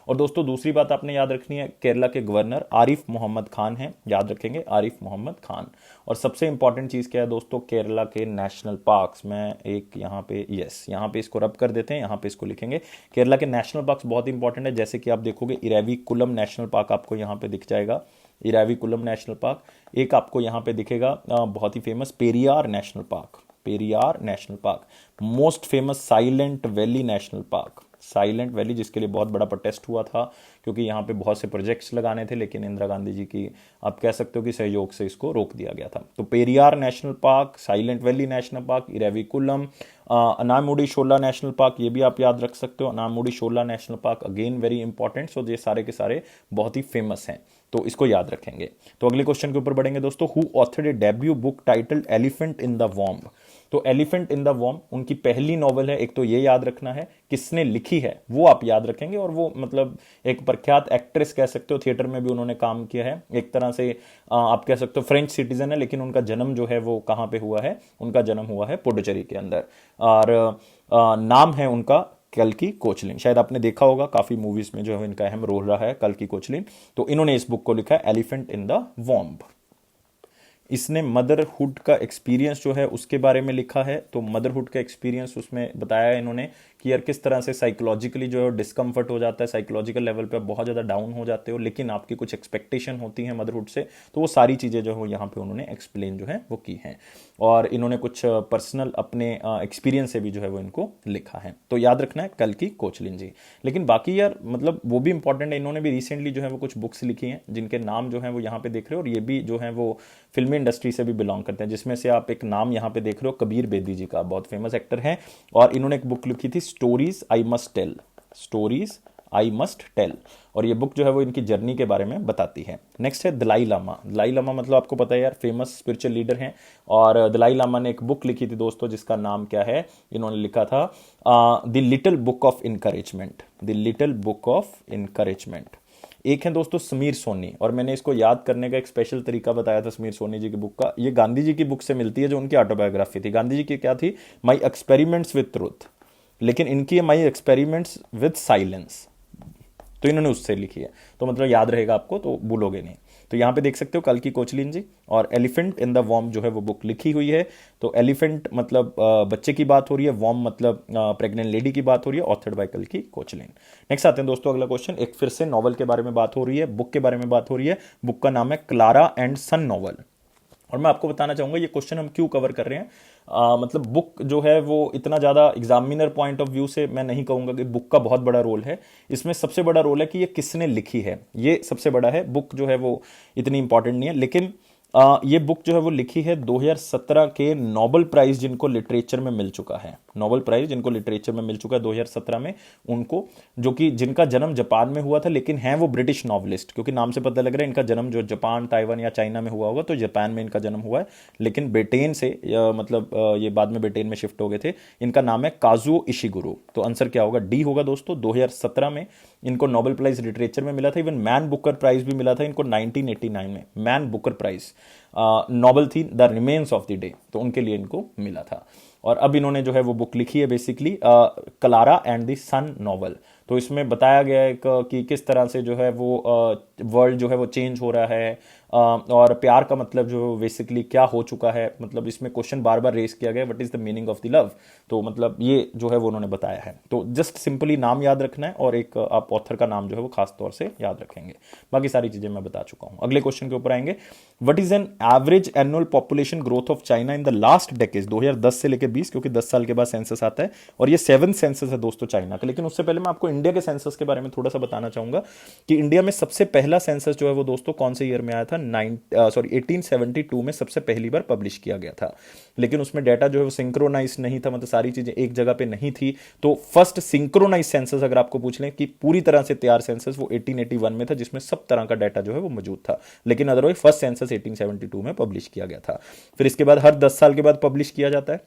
और दोस्तों दूसरी बात आपने याद रखनी है, केरला के गवर्नर आरिफ मोहम्मद खान हैं, याद रखेंगे आरिफ मोहम्मद खान। और सबसे इंपॉर्टेंट चीज क्या है दोस्तों, केरला के नेशनल पार्क्स, मैं एक यहाँ पे यहाँ पे इसको रब कर देते हैं, यहाँ पे इसको लिखेंगे। केरला के नेशनल पार्क्स बहुत इंपॉर्टेंट है, जैसे कि आप देखोगे इराविकुलम नेशनल पार्क आपको यहाँ पे दिख जाएगा, इराविकुलम नेशनल पार्क। एक आपको यहाँ पे दिखेगा बहुत ही famous Periyar national park, Periyar national park. Most famous silent valley national park, silent valley, जिसके लिए बहुत बड़ा प्रोटेस्ट हुआ था क्योंकि यहाँ पे बहुत से प्रोजेक्ट्स लगाने थे, लेकिन इंदिरा गांधी जी की आप कह सकते हो कि सहयोग से इसको रोक दिया गया था। तो Periyar national park, silent valley national park, Eravikulam, Anamudi Shola national park, ये भी आप याद रख सकते हो, Anamudi Shola national park again very important. So ये सारे के सारे बहुत ही फेमस हैं, तो इसको याद रखेंगे। तो अगले क्वेश्चन के ऊपर बढ़ेंगे दोस्तों। Who authored A debut book titled elephant in the womb. तो एलिफेंट इन द वॉर्म उनकी पहली नॉवल है, एक तो ये याद रखना है, किसने लिखी है वो आप याद रखेंगे। और वो मतलब एक प्रख्यात एक्ट्रेस कह सकते हो, थिएटर में भी उन्होंने काम किया है, एक तरह से आप कह सकते हो फ्रेंच सिटीजन है, लेकिन उनका जन्म जो है वो कहाँ पे हुआ है, उनका जन्म हुआ है पुडुचेरी के अंदर। और नाम है उनका कल्की कोचलिन, शायद आपने देखा होगा काफी मूवीज में जो है इनका अहम रोल रहा है कल्की कोचलिन। तो इन्होंने इस बुक को लिखा है एलिफेंट इन द वॉम्ब। इसने मदरहुड का एक्सपीरियंस जो है उसके बारे में लिखा है। तो मदरहुड का एक्सपीरियंस उसमें बताया है इन्होंने कि यार किस तरह से साइकोलॉजिकली जो है डिस्कम्फर्ट हो जाता है, साइकोलॉजिकल लेवल पे बहुत ज़्यादा डाउन हो जाते हो, लेकिन आपकी कुछ एक्सपेक्टेशन होती है मदरहुड से, तो वो सारी चीज़ें जो है यहाँ पे उन्होंने एक्सप्लेन जो है वो की हैं। और इन्होंने कुछ पर्सनल अपने एक्सपीरियंस से भी जो है वो इनको लिखा है। तो याद रखना है कल्की कोचलिन जी। लेकिन बाकी यार मतलब वो भी इंपॉर्टेंट है, इन्होंने भी रिसेंटली जो है वो कुछ बुक्स लिखी हैं जिनके नाम जो है वो यहाँ पे देख रहे हो, और ये भी जो है वो फिल्मी इंडस्ट्री से भी बिलोंग करते हैं, जिसमें से आप एक नाम यहाँ पे देख रहे हो कबीर बेदी जी का, बहुत फेमस एक्टर हैं। और इन्होंने एक बुक लिखी थी stories I must tell, stories I must tell, और ये बुक जो है वो इनकी जर्नी के बारे में बताती है। नेक्स्ट है दलाई लामा। दलाई लामा मतलब आपको पता है यार फेमस स्पिरिचुअल लीडर हैं, और दलाई लामा ने एक बुक लिखी थी दोस्तों जिसका नाम क्या है, इन्होंने लिखा था the little book of encouragement, the little book of encouragement. एक है दोस्तों समीर सोनी, और मैंने इसको याद करने का एक स्पेशल तरीका बताया था समीर सोनी जी की बुक का, ये गांधी जी की बुक से मिलती है जो उनकी ऑटोबायोग्राफी थी। गांधी जी की क्या थी, माई एक्सपेरिमेंट्स विद ट्रूथ, लेकिन इनकी है माई एक्सपेरिमेंट्स विद साइलेंस, तो इन्होंने उससे लिखी है, तो मतलब याद रहेगा आपको, तो भूलोगे नहीं। तो यहाँ पे देख सकते हो कल्की कोचलिन जी, और एलिफेंट इन द वॉर्म जो है वो बुक लिखी हुई है। तो एलिफेंट मतलब बच्चे की बात हो रही है, वॉर्म मतलब प्रेग्नेंट लेडी की बात हो रही है, ऑथर्ड बाय कल्की कोचलिन। नेक्स्ट आते हैं दोस्तों अगला क्वेश्चन, एक फिर से नॉवल के बारे में बात हो रही है, बुक के बारे में बात हो रही है। बुक का नाम है क्लारा एंड सन नॉवल। और मैं आपको बताना चाहूंगा ये क्वेश्चन हम क्यों कवर कर रहे हैं। मतलब बुक जो है वो इतना ज़्यादा एग्जामिनर पॉइंट ऑफ व्यू से मैं नहीं कहूँगा कि बुक का बहुत बड़ा रोल है, इसमें सबसे बड़ा रोल है कि ये किसने लिखी है, ये सबसे बड़ा है। बुक जो है वो इतनी इंपॉर्टेंट नहीं है, लेकिन ये बुक जो है वो लिखी है 2017 के नोबेल प्राइज जिनको लिटरेचर में मिल चुका है, नोबेल प्राइज जिनको लिटरेचर में मिल चुका है 2017 में उनको, जो कि जिनका जन्म जापान में हुआ था, लेकिन हैं वो ब्रिटिश नॉवलिस्ट, क्योंकि नाम से पता लग रहा है इनका जन्म जो जापान, ताइवान या चाइना में हुआ होगा, तो जापान में इनका जन्म हुआ है, लेकिन ब्रिटेन से मतलब ये बाद में ब्रिटेन में शिफ्ट हो गए थे। इनका नाम है काजुओ इशिगुरो। तो आंसर क्या होगा, डी होगा दोस्तों। 2017 में इनको नोबेल प्राइज लिटरेचर में मिला था, इवन मैन बुकर प्राइज भी मिला था इनको 1989 में, मैन बुकर प्राइज। नॉवल थी the remains of the day, तो उनके लिए इनको मिला था। और अब इन्होंने जो है वो बुक लिखी है basically Clara and the sun novel. तो इसमें बताया गया है कि किस तरह से जो है वो वर्ल्ड जो है वो चेंज हो रहा है, और प्यार का मतलब जो बेसिकली क्या हो चुका है, मतलब इसमें क्वेश्चन बार बार रेस किया गया what is the meaning of the love. तो मतलब ये जो है वो उन्होंने बताया है। तो जस्ट सिंपली नाम याद रखना है और एक आप ऑथर का नाम जो है वो खास तौर से याद रखेंगे। बाकी सारी चीजें मैं बता चुका हूं। अगले क्वेश्चन के ऊपर आएंगे। What is an average annual population growth of China in the last decades, 2010 से लेकर 20, क्योंकि 10 साल के बाद सेंसस आता है और ये 7th सेंसस है दोस्तों चाइना का। लेकिन उससे पहले मैं आपको इंडिया के सेंसस के बारे में थोड़ा सा बताना चाहूंगा कि इंडिया में सबसे पहला सेंसस जो है वो दोस्तों कौन से ईयर में आया था, 1872 में सबसे पहली बार पब्लिश किया गया था। लेकिन उसमें डाटा जो है वो सिंक्रोनाइज नहीं था, मतलब सारी चीजें एक जगह पे नहीं थी। तो फर्स्ट सिंक्रोनाइज सेंसस अगर आपको पूछ लें कि पूरी तरह से तैयार सेंसस, वो 1881 में था, जिसमें सब तरह का डाटा जो है वो मौजूद था। लेकिन अदरवाइज फर्स्ट सेंसस 1872 में पब्लिश किया गया था। फिर इसके बाद हर 10 साल के बाद पब्लिश किया जाता है।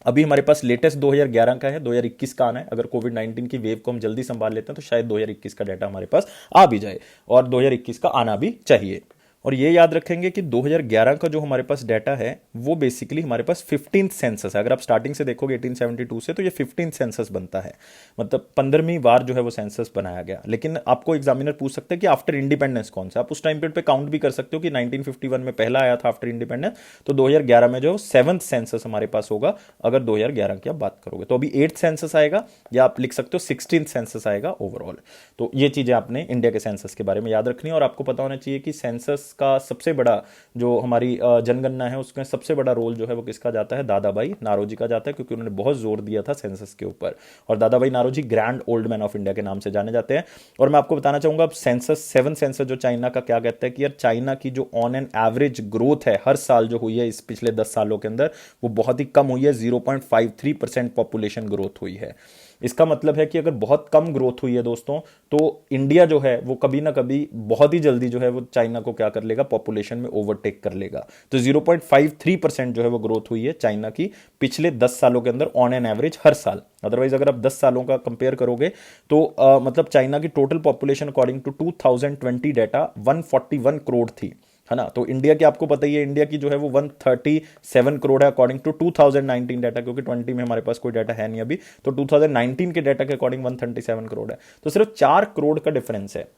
अभी हमारे पास लेटेस्ट 2011 का है, 2021 का आना है। अगर कोविड 19 की वेव को हम जल्दी संभाल लेते हैं तो शायद 2021 का डाटा हमारे पास आ भी जाए, और 2021 का आना भी चाहिए। और ये याद रखेंगे कि 2011 का जो हमारे पास डाटा है वो बेसिकली हमारे पास 15th सेंसस है। अगर आप स्टार्टिंग से देखोगे 1872 से, तो ये 15th सेंसस बनता है, मतलब 15वीं बार जो है वो सेंसस बनाया गया। लेकिन आपको एग्जामिनर पूछ सकते हैं कि आफ्टर इंडिपेंडेंस कौन सा, आप उस टाइम पीरियड पे काउंट भी कर सकते हो कि 1951 में पहला आया था आफ्टर इंडिपेंडेंस, तो 2011 में जो 7th सेंसस हमारे पास होगा अगर 2011 की आप बात करोगे। तो अभी 8th सेंसस आएगा, या आप लिख सकते हो 16th सेंसस आएगा ओवरऑल। तो ये चीजें आपने इंडिया के सेंसस के बारे में याद रखनी है। और आपको पता होना चाहिए कि सेंसस का सबसे बड़ा जो हमारी जनगणना है उसमें सबसे बड़ा रोल जो है वो किसका जाता है, दादा भाई नारोजी का जाता है, क्योंकि उन्होंने बहुत जोर दिया था सेंसस के ऊपर। और Dadabhai Naoroji grand old man of India के नाम से जाने जाते हैं। और मैं आपको बताना चाहूंगा अब सेंसस 7 सेंसस जो चाइना का क्या कहता है कि यार चाइना की जो ऑन एन एवरेज ग्रोथ है हर साल जो हुई है इस पिछले 10 सालों के अंदर, वो बहुत ही कम हुई है, 0.53% पॉपुलेशन ग्रोथ हुई है। इसका मतलब है कि अगर बहुत कम ग्रोथ हुई है दोस्तों, तो इंडिया जो है वो कभी ना कभी बहुत ही जल्दी जो है वो चाइना को क्या कर लेगा, पॉपुलेशन में ओवरटेक कर लेगा। तो 0.53% जो है वो ग्रोथ हुई है चाइना की पिछले 10 सालों के अंदर ऑन एन एवरेज हर साल। अदरवाइज अगर आप 10 सालों का कंपेयर करोगे तो मतलब चाइना की total population according to 2020 data 141 crore थी, है ना। तो इंडिया की आपको पता ही है, इंडिया की जो है वो 137 करोड़ है अकॉर्डिंग टू 2019 डाटा, क्योंकि 20 में हमारे पास कोई डाटा है नहीं अभी। तो 2019 के डाटा के अकॉर्डिंग 137 करोड़ है। तो सिर्फ 4 करोड़ का डिफरेंस है।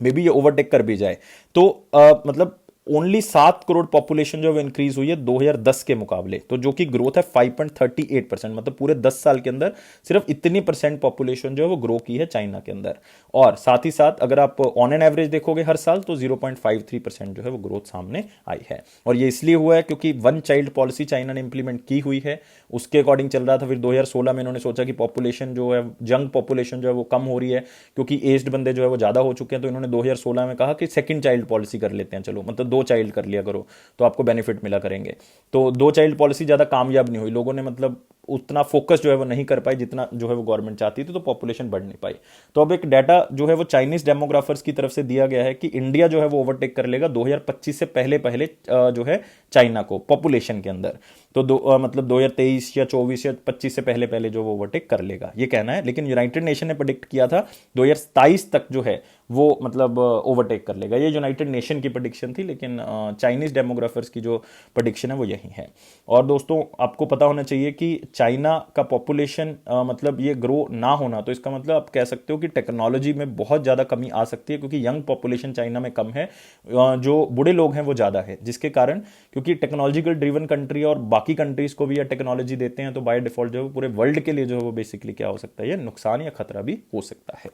मे बी ये ओवरटेक कर भी जाए तो मतलब ओनली 7 करोड़ पॉपुलेशन जो है इंक्रीज हुई है 2010 के मुकाबले, तो जो कि ग्रोथ है 5.38%, मतलब पूरे 10 साल के अंदर सिर्फ इतनी परसेंट पॉपुलेशन जो है वो ग्रो की है चाइना के अंदर। और साथ ही साथ अगर आप ऑन एन एवरेज देखोगे हर साल, तो 0.53% जो है वो ग्रोथ सामने आई है। और ये इसलिए हुआ है क्योंकि वन चाइल्ड पॉलिसी चाइना ने इंप्लीमेंट की हुई है, उसके अकॉर्डिंग चल रहा था। फिर 2016 में इन्होंने सोचा कि पॉपुलेशन जो है, यंग पॉपुलेशन जो है वो कम हो रही है, क्योंकि एज्ड बंदे जो है वो ज्यादा हो चुके हैं। तो इन्होंने 2016 में कहा कि सेकंड चाइल्ड पॉलिसी कर लेते हैं, चलो मतलब 2 चाइल्ड कर लिया करो तो आपको बेनिफिट मिला करेंगे। तो 2 चाइल्ड पॉलिसी ज्यादा कामयाब नहीं हुई, लोगों ने मतलब उतना फोकस जो है वो नहीं कर पाई जितना जो है वो गवर्नमेंट चाहती थी, तो पॉपुलेशन बढ़ नहीं पाई। तो अब एक डाटा जो है वो चाइनीज डेमोग्राफर्स की तरफ से दिया गया है कि इंडिया जो है वो ओवरटेक कर लेगा 2025 से पहले पहले जो है चाइना को पॉपुलेशन के अंदर। तो मतलब 2023 या 24 या 25 से पहले पहले जो वो ओवरटेक कर लेगा, ये कहना है। लेकिन यूनाइटेड नेशन ने प्रेडिक्ट किया था 2027 तक जो है वो मतलब ओवरटेक कर लेगा। ये यूनाइटेड नेशन की प्रेडिक्शन थी, लेकिन चाइनीज डेमोग्राफर्स की जो प्रेडिक्शन है वो यही है। और दोस्तों आपको पता होना चाहिए कि चाइना का पॉपुलेशन मतलब ये ग्रो ना होना, तो इसका मतलब आप कह सकते हो कि टेक्नोलॉजी में बहुत ज़्यादा कमी आ सकती है, क्योंकि यंग पॉपुलेशन चाइना में कम है, जो बूढ़े लोग हैं वो ज़्यादा है, जिसके कारण क्योंकि टेक्नोलॉजिकल ड्रिवन कंट्री और बाकी कंट्रीज को भी या टेक्नोलॉजी देते हैं, तो बाय डिफॉल्ट जो है पूरे वर्ल्ड के लिए जो है वो बेसिकली क्या हो सकता है, ये नुकसान या खतरा भी हो सकता है।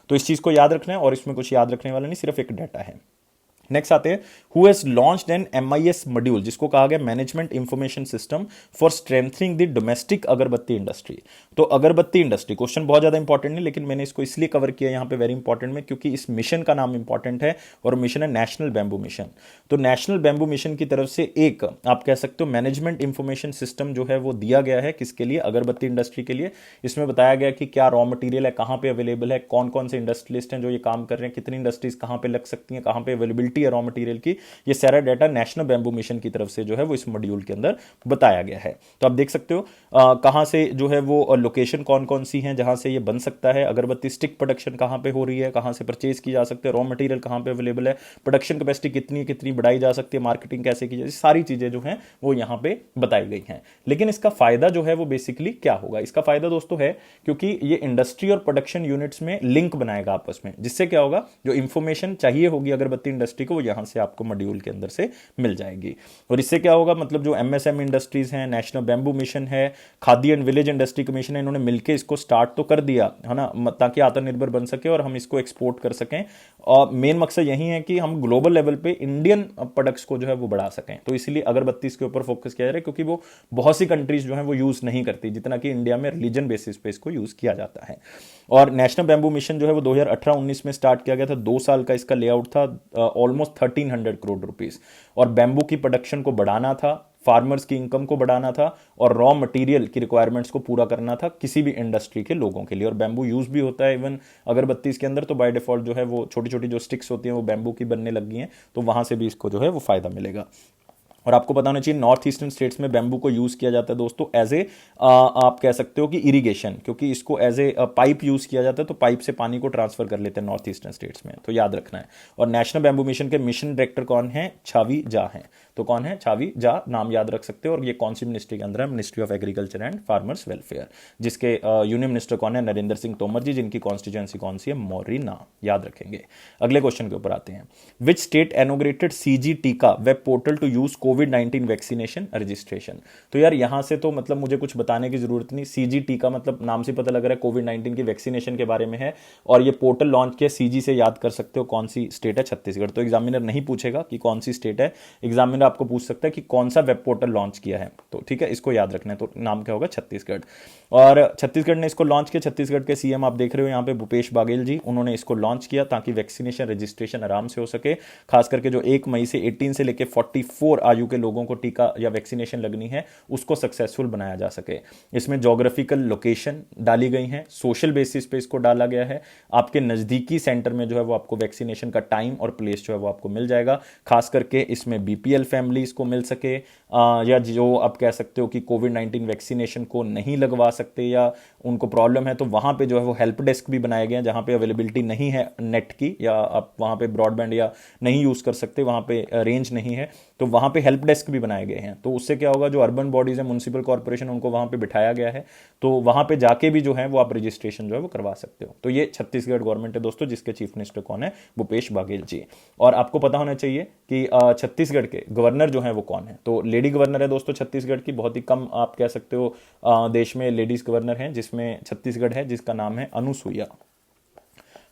तो इस चीज़ को याद रखना है, और इसमें कुछ याद रखने वाला नहीं, सिर्फ एक डाटा है। नेक्स्ट आते हैं, who has launched N MIS module, जिसको कहा गया management information system for strengthening the domestic अगरबत्ती इंडस्ट्री। तो अगरबत्ती इंडस्ट्री क्वेश्चन बहुत ज्यादा इंपॉर्टेंट नहीं, लेकिन मैंने इसको इसलिए कवर किया यहाँ पे वेरी इंपॉर्टेंट में, क्योंकि इस मिशन का नाम इंपॉर्टेंट है, और मिशन है नेशनल बैम्बू मिशन। तो नेशनल बैम्बू मिशन की तरफ से एक आप कह सकते हो मैनेजमेंट इंफॉर्मेशन सिस्टम जो है वो दिया गया है, किसके लिए, अगरबत्ती इंडस्ट्री के लिए। इसमें बताया गया कि क्या रॉ मटेरियल है, कहाँ पे अवेलेबल है, कौन कौन से इंडस्ट्रियलिस्ट हैं जो ये काम कर रहे हैं, कितनी इंडस्ट्रीज कहाँ पे लग सकती हैं, कहाँ पे अवेलेबिलिटी है रॉ मटेरियल की, ये सारा डाटा नेशनल बैम्बू मिशन की तरफ से जो है वो इस मॉड्यूल के अंदर बताया गया है। तो आप देख सकते हो कहां से जो है वो लोकेशन कौन कौन सी हैं जहां से ये बन सकता है, अगरबत्ती स्टिक प्रोडक्शन कहां पे हो रही है, कहां से परचेज की जा सकती है, रॉ मटेरियल कहां पे अवेलेबल है, प्रोडक्शन कैपेसिटी कितनी कितनी बढ़ाई जा सकती है, मार्केटिंग कैसे की जाए, सारी चीजें जो हैं वो यहां पे बताई गई हैं। लेकिन इसका फायदा जो है वो बेसिकली क्या होगा, इसका फायदा दोस्तों है क्योंकि ये इंडस्ट्री और प्रोडक्शन यूनिट्स में लिंक बनाएगा आपस में, जिससे क्या होगा, जो इंफॉर्मेशन चाहिए होगी अगरबत्ती इंडस्ट्री को वो यहाँ से आपको मॉड्यूल के अंदर से मिल जाएगी। और इससे क्या होगा, मतलब जो एमएसएमई इंडस्ट्रीज हैं, नेशनल बैम्बू मिशन है, khadi and village industry commission है, इन्होंने मिलकर इसको स्टार्ट तो कर दिया है ना, ताकि आत्मनिर्भर बन सके और हम इसको एक्सपोर्ट कर सकें। और मेन मकसद यही है कि हम ग्लोबल लेवल पे इंडियन प्रोडक्ट्स को जो है वो बढ़ा सकें। तो इसलिए अगरबत्ती इसके ऊपर फोकस किया जा रहा है, क्योंकि वो बहुत सी कंट्रीज जो है वो यूज नहीं करती जितना कि इंडिया में रिलीजन बेसिस पे इसको यूज किया जाता है। और नेशनल बैम्बू मिशन जो है वो 2018-19 में स्टार्ट किया गया था। 2 साल का इसका लेआउट था, ऑलमोस्ट 1300 करोड़ रुपीस। और बैम्बू की प्रोडक्शन को बढ़ाना था, फार्मर्स की इनकम को बढ़ाना था, और रॉ मटेरियल की रिक्वायरमेंट्स को पूरा करना था किसी भी इंडस्ट्री के लोगों के लिए। और बैम्बू यूज भी होता है इवन अगरबत्ती के अंदर, तो बाय डिफॉल्ट जो है वो छोटी छोटी जो स्टिक्स होती हैं वो बैम्बू की बनने लग गई हैं, तो वहां से भी इसको जो है वो फायदा मिलेगा। और आपको पता होना चाहिए नॉर्थ ईस्टर्न स्टेट्स में बैम्बू को यूज किया जाता है दोस्तों एज ए, आप कह सकते हो कि इरिगेशन, क्योंकि इसको एज ए पाइप यूज किया जाता है, तो पाइप से पानी को ट्रांसफर कर लेते हैं नॉर्थ ईस्टर्न स्टेट्स में, तो याद रखना है। और नेशनल बैम्बू मिशन के मिशन डायरेक्टर कौन है? छावी जा हैं। तो कौन है? छावी जा, नाम याद रख सकते हो। और ये कौन सी मिनिस्ट्री के अंदर है? Ministry of agriculture and farmers welfare, जिसके यूनियन मिनिस्टर कौन है? नरेंद्र सिंह तोमर जी, जिनकी कॉन्स्टिट्यूएंसी कौन सी है? मोरिना, याद रखेंगे। अगले क्वेश्चन के ऊपर आते हैं। Which state inaugurated CG Teeka web portal to use कोविड-19 वैक्सीनेशन रजिस्ट्रेशन? तो यार यहां से तो मतलब मुझे कुछ बताने की जरूरत नहीं, सीजी टीका मतलब नाम से पता लग रहा है कोविड-19 की वैक्सीनेशन के बारे में है, और ये पोर्टल लॉन्च किया, सीजी से याद कर सकते हो कौन सी स्टेट है? छत्तीसगढ़। तो एग्जामिनर नहीं पूछेगा कि कौन सी स्टेट है, एग्जामिनर आपको पूछ सकता है कि कौन सा वेब पोर्टल लॉन्च किया है, तो ठीक है, इसको याद रखना है। तो नाम क्या होगा? छत्तीसगढ़। और छत्तीसगढ़ ने इसको लॉन्च किया, छत्तीसगढ़ के सीएम आप देख रहे हो यहाँ पे भूपेश बघेल जी, उन्होंने इसको लॉन्च किया ताकि वैक्सीनेशन रजिस्ट्रेशन आराम से हो सके। खास करके जो 1 मई से 18 से लेकर 44 आयु के लोगों को टीका या वैक्सीनेशन लगनी है, उसको सक्सेसफुल बनाया जा सके। इसमें जोग्राफिकल लोकेशन डाली गई है, सोशल बेसिस पे इसको डाला गया है। आपके नजदीकी सेंटर में जो है वो आपको वैक्सीनेशन का टाइम और प्लेस जो है वो आपको मिल जाएगा। खास करके इसमें बीपीएल फैमिलीज को मिल सके, या जो आप कह सकते हो कि कोविड-19 वैक्सीनेशन को नहीं लगवा सकते या उनको प्रॉब्लम है, तो वहां पे जो है वो हेल्प डेस्क भी बनाए गए हैं, जहां पे अवेलेबिलिटी नहीं है नेट की, या आप वहां पे ब्रॉडबैंड या नहीं यूज कर सकते, वहां पे रेंज नहीं है, तो वहां पे हेल्प डेस्क भी बनाए गए हैं। तो उससे क्या होगा, जो अर्बन बॉडीज है, म्युनिसिपल कॉर्पोरेशन, उनको वहां पे बिठाया गया है, तो वहां पे जाके भी जो है वो आप रजिस्ट्रेशन जो है वो करवा सकते हो। तो ये छत्तीसगढ़ गवर्नमेंट है दोस्तों, जिसके चीफ मिनिस्टर कौन है? भूपेश बघेल जी। और आपको पता होना चाहिए कि छत्तीसगढ़ के गवर्नर जो है वो कौन है? तो लेडी गवर्नर है दोस्तों छत्तीसगढ़ की, बहुत ही कम आप कह सकते हो देश में लेडीज गवर्नर हैं, जिसमें छत्तीसगढ़ है, जिसका नाम है अनुसुईया।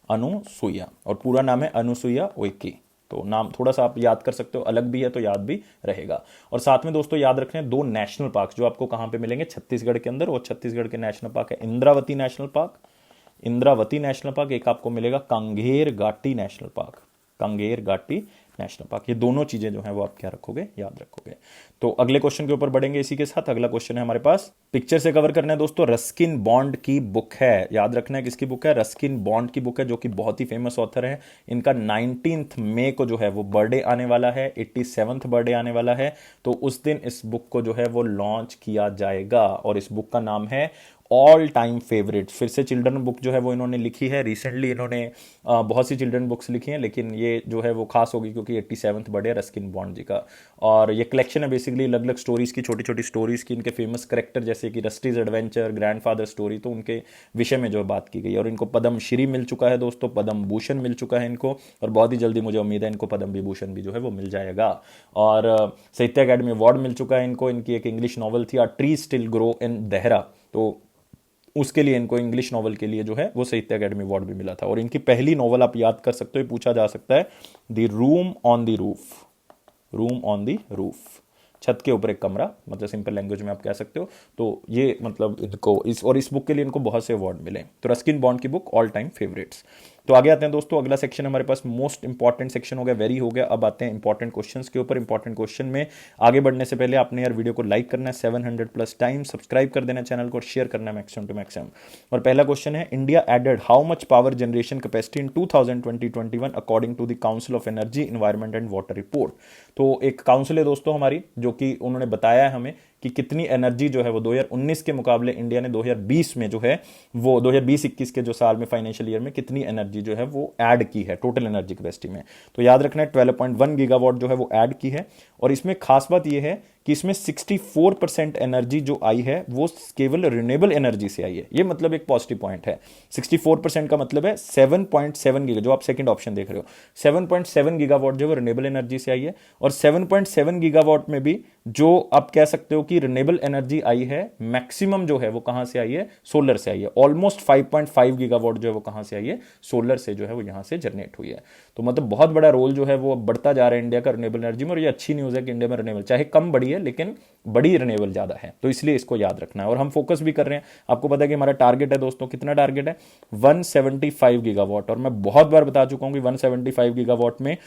अनुसुईया, और पूरा नाम है अनुसुईया उइके। तो नाम थोड़ा सा आप याद कर सकते हो, अलग भी है तो याद भी रहेगा। और साथ में दोस्तों याद रखना है 2 नेशनल पार्क जो आपको कहां पे मिलेंगे? छत्तीसगढ़ के अंदर। और छत्तीसगढ़ के नेशनल पार्क है Indravati national park, Indravati national park, एक आपको मिलेगा कांगेर घाटी नेशनल पार्क, कांगेर घाटी नेशनल पार्क। ये दोनों चीजें जो है वो आप क्या रखोगे? याद रखोगे। तो अगले क्वेश्चन के ऊपर बढ़ेंगे इसी के साथ। अगला क्वेश्चन है हमारे पास, पिक्चर से कवर करना है दोस्तों, रस्किन बॉन्ड की बुक है। याद रखना है किसकी बुक है? रस्किन बॉन्ड की बुक है, जो कि बहुत ही फेमस ऑथर है। इनका 19 मई को जो है वो बर्थडे आने वाला है, 87वां बर्थडे आने वाला है। तो उस दिन इस बुक को जो है वो लॉन्च किया जाएगा, और इस बुक का नाम है ऑल टाइम फेवरेट। फिर से चिल्ड्रन बुक जो है वो इन्होंने लिखी है। रिसेंटली इन्होंने बहुत सी चिल्ड्रन बुक्स लिखी हैं, लेकिन ये जो है वो खास होगी क्योंकि 87वां बर्थडे है रस्किन बॉन्ड जी का। और ये कलेक्शन है बेसिकली अलग अलग स्टोरीज की, छोटी छोटी स्टोरीज की, इनके फेमस करेक्टर जैसे कि रस्टीज एडवेंचर, ग्रैंडफादर स्टोरी, तो उनके विषय में जो बात की गई है। और इनको पद्म श्री मिल चुका है दोस्तों, पद्म भूषण मिल चुका है इनको, और बहुत ही जल्दी मुझे उम्मीद है इनको पद्म विभूषण भी जो है वो मिल जाएगा। और साहित्य अकादमी अवार्ड मिल चुका है इनको। इनकी एक इंग्लिश नॉवल थी, a tree still grow in Dehra, तो उसके लिए इनको इंग्लिश नॉवल के लिए जो है वो साहित्य अकादमी अवार्ड भी मिला था। और इनकी पहली नॉवल आप याद कर सकते हो, पूछा जा सकता है, the room on the roof, room on the roof, छत के ऊपर एक कमरा, मतलब सिंपल लैंग्वेज में आप कह सकते हो। तो ये मतलब इनको इस बुक के लिए इनको बहुत से अवार्ड मिले। तो रस्किन बॉन्ड की बुक ऑल टाइम फेवरेट्स। तो आगे आते हैं दोस्तों, अगला सेक्शन हमारे पास मोस्ट इंपॉर्टेंट सेक्शन हो गया, वेरी हो गया। अब आते हैं इंपॉर्टेंट क्वेश्चंस के ऊपर। इंपॉर्टेंट क्वेश्चन में आगे बढ़ने से पहले आपने यार वीडियो को लाइक करना है 700+ टाइम, सब्सक्राइब कर देना चैनल को, और शेयर करना है मैक्सिमम टू मैक्सिमम। और पहला क्वेश्चन है, India added how much power generation capacity in 2020-21 according to the council of energy environment and water report. तो एक काउंसिल है दोस्तों हमारी, जो कि उन्होंने बताया है हमें कि कितनी एनर्जी जो है वो 2019 के मुकाबले इंडिया ने 2020 में जो है वो 2020-21 के जो साल में फाइनेंशियल ईयर में कितनी एनर्जी जो है वो ऐड की है टोटल एनर्जी कैपेसिटी में। तो याद रखना है 12.1 गीगावाट जो है वो ऐड की है। और इसमें खास बात यह है कि इसमें 64% एनर्जी जो आई है वो केवल रिन्यूएबल एनर्जी से आई है। ये मतलब एक पॉजिटिव पॉइंट है। 64% का मतलब है 7.7 गीगा, जो आप सेकंड ऑप्शन देख रहे हो, 7.7 गीगावाट जो है रिन्यूएबल एनर्जी से आई है। और 7.7 गीगावाट में भी जो आप कह सकते हो कि रिन्यूएबल एनर्जी आई है, मैक्सिमम जो है वो कहां से आई है, सोलर से आई है। ऑलमोस्ट 5.5 गीगावाट जो है वो कहां से आई है, सोलर से जो है वो यहां से जनरेट हुई है। तो मतलब बहुत बड़ा रोल जो है वो बढ़ता जा रहा है इंडिया का रिन्यूएबल एनर्जी में। और ये अच्छी न्यूज है कि इंडिया में रिन्यूएबल चाहे कम बड़ी है लेकिन बड़ी रिन्यूएबल ज्यादा है, तो इसलिए इसको याद रखना है। और हम फोकस भी कर रहे हैं। आपको पता है कि हमारा टारगेट है दोस्तों, कितना टारगेट है, 175 गीगावाट। और मैं बहुत बार बता चुका हूं कि 175 गीगावाट में